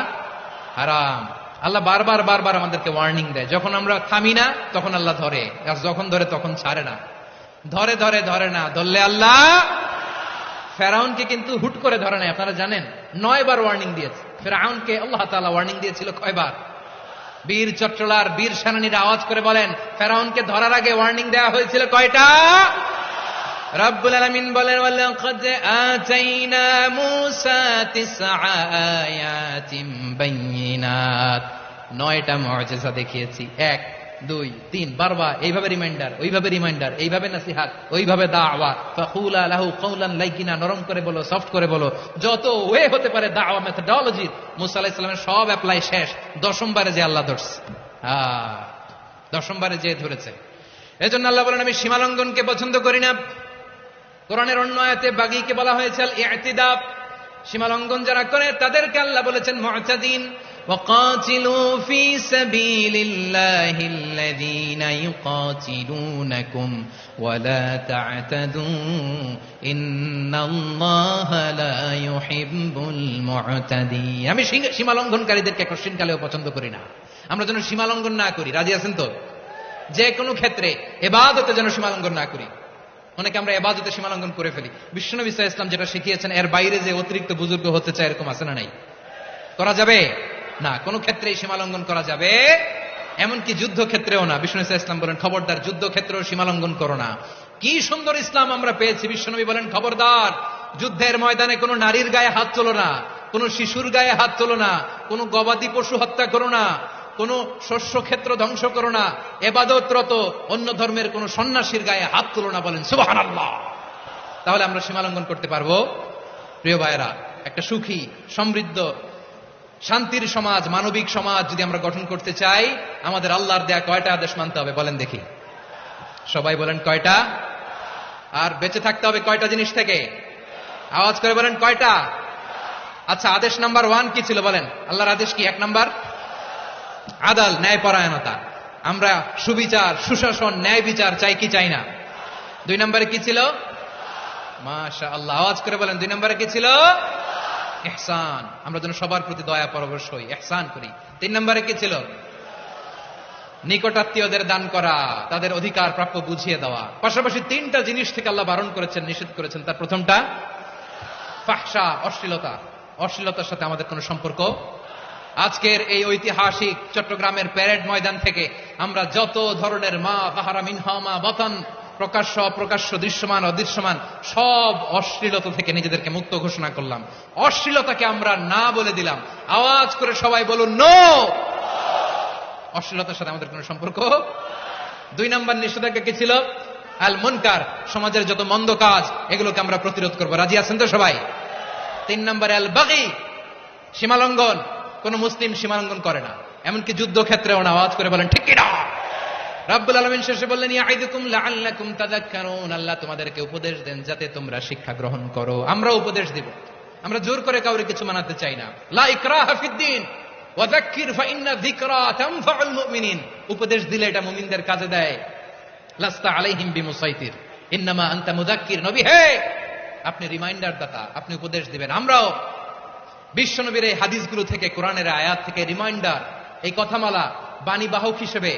হারাম। আল্লাহ বারবার বারবার আমাদেরকে ওয়ার্নিং দেয়। যখন আমরা থামি না তখন আল্লাহ ধরে, আর যখন ধরে তখন ছাড়ে না। ধরে ধরে ধরে না, ধরলে আল্লাহ। ফেরাউনকে কিন্তু হুট করে ধরে নাই, আপনারা জানেন 9 বার ওয়ার্নিং দিয়েছে। ফেরাউনকে আল্লাহ তাআলা ওয়ার্নিং দিয়েছিল কয়বার? বীর চট্টলার বীর সেনানীরা আওয়াজ করে বলেন, ফেরাউনকে ধরার আগে ওয়ার্নিং দেওয়া হয়েছিল কয়টা? রব্বুল আলামিন বলেন, ওয়ালাকাদ আতাইনা মূসা 9 আয়াতিন বাইয়িনাত। 9টা মুআজিজা দেখিয়েছি। 1 2 3 বারবার এইভাবে রিমাইন্ডার, ওইভাবে রিমাইন্ডার, এইভাবে নাসিহাত, ওইভাবে দাওয়া। ফাকুলা লাহু কাওলান লাইকিনা, নরম করে বলো, সফট করে বলো, যত ওয়ে হতে পারে দাওয়া মেথডোলজি। মুসা আলাইহিস সালামের সব অ্যাপ্লাই শেষ। 10ম বারে যে আল্লাহ ধরছে, 10ম বারে যে ধরেছে। এজন্য আল্লাহ বলেন, আমি সীমালঙ্ঘনকে পছন্দ করি না। কোরআনের অন্য আয়াতে বাগীকে বলা হয়েছে আল ইতিদা। সীমালঙ্ঘন যারা করে তাদেরকে আল্লাহ বলেছেন মুতাদিন। وقاتلوا في سبيل الله الذين يقاتلونكم ولا تعتدوا إن الله لا يحب المعتدين। আমি সীমালঙ্ঘনকারীদেরকে কোশ্চেনকালেও পছন্দ করি না। আমরা যেন সীমালঙ্ঘন না করি, রাজি আছেন তো? যে কোনো ক্ষেত্রে ইবাদতে যেন সীমালঙ্ঘন না করি। অনেকে আমরা ইবাদতে সীমালঙ্ঘন করে ফেলি। বিশ্বনবী সাল্লাল্লাহু আলাইহি ওয়াসাল্লাম যেটা শিখিয়েছেন, এর বাইরে যে অতিরিক্ত বুজুর্গ হতে চায়, এরকম আছে না নাই? করা যাবে না, কোন ক্ষেত্রেই সীমালঙ্ঘন করা যাবে, এমনকি যুদ্ধ ক্ষেত্রেও না। বিষ্ণু ইসলাম বলেন, খবরদার যুদ্ধ ক্ষেত্রেও সীমালঙ্ঘন করো না। কি সুন্দর ইসলাম আমরা পেয়েছি। বিশ্বনবী বলেন, খবরদার যুদ্ধের ময়দানে কোনো নারীর গায়ে হাত তোলো না, কোনো শিশুর গায়ে হাত তোলো না, কোনো গবাদি পশু হত্যা করো না, কোনো শস্য ক্ষেত্র ধ্বংস করো না, ইবাদতরত অন্য ধর্মের কোনো সন্ন্যাসীর গায়ে হাত তোলো না। বলেন সুবহানাল্লাহ। তাহলে আমরা সীমালঙ্ঘন করতে পারবো? প্রিয় ভাইয়েরা, একটা সুখী, সমৃদ্ধ, শান্তির সমাজ, মানবিক সমাজ যদি আমরা গঠন করতে চাই, আমাদের আল্লাহর দেয়া কয়টা আদেশ মানতে হবে বলেন দেখি? সবাই বলেন কয়টা? আর বেঁচে থাকতে হবে কয়টা জিনিস থেকে? আওয়াজ করে বলেন কয়টা? আচ্ছা, আদেশ নাম্বার 1 কি ছিল বলেন? আল্লাহর আদেশ কি? 1 নাম্বার আদাল, ন্যায়পরায়ণতা। আমরা সুবিচার, সুশাসন, ন্যায় বিচার চাই কি চাই না? 2 নম্বরে কি ছিল? মাশাআল্লাহ, আওয়াজ করে বলেন 2 নম্বরে কি ছিল? ইহসান। আমরা যেন সবার প্রতি দয়া পরবশ হই, ইহসান করি। 3 নম্বরে কি ছিল? নিকটাত্মীয়দের দান করা, তাদের অধিকার প্রাপ্য বুঝিয়ে দেওয়া। পাশাপাশি 3টা জিনিস থেকে আল্লাহ বারণ করেছেন, নিষেধ করেছেন। তার প্রথমটা ফাহশা, অশ্লীলতা। অশ্লীলতার সাথে আমাদের কোনো সম্পর্ক। আজকের এই ঐতিহাসিক চট্টগ্রামের প্যারেড ময়দান থেকে আমরা যত ধরনের মা তাহারা মিনহা মা বাতান, প্রকাশ্য অপ্রকাশ্য, দৃশ্যমান অদৃশ্যমান, সব অশ্লীলতা থেকে নিজেদেরকে মুক্ত ঘোষণা করলাম। অশ্লীলতাকে আমরা না বলে দিলাম। আওয়াজ করে সবাই বলুন নো। অশ্লীলতার সাথে আমাদের কোনো সম্পর্ক। 2 নম্বর নিষেধাজ্ঞা কি ছিল? আল মুনকার, সমাজের যত মন্দ কাজ এগুলোকে আমরা প্রতিরোধ করবো। রাজি আছেন তো সবাই? 3 নম্বরে আল বাগী, সীমালঙ্ঘন। কোন মুসলিম সীমালঙ্ঘন করে না, এমনকি যুদ্ধক্ষেত্রেও না। আওয়াজ করে বলেন ঠিক কিনা? রাব্বুল আলামিন শেষে বললেন ইয়াইদুকুম লাআল্লাকুম তাযাক্কারুন, আল্লাহ তোমাদেরকে উপদেশ দেন যাতে তোমরা শিক্ষা গ্রহণ করো। আমরা উপদেশ দিব, আমরা জোর করে কাউকে কিছু মানাতে চাই না। লা ইকরাহা ফিদ্দিন ওয়া যাক্কির ফাইন্না যিকরা তানফাউল মুমিনিন। উপদেশ দিলে এটা মুমিনদের কাজে দেয়। লাস্তা আলাইহিম বিমুসাইতির ইন্নামা আনতা মুযাক্কির। নবী হে, আপনি রিমাইন্ডার দাতা, আপনি উপদেশ দিবেন। আমরাও বিশ্বনবীর এই হাদিসগুলো থেকে, কোরআনের আয়াত থেকে রিমাইন্ডার, এই কথামালা বাণী বাহক হিসেবে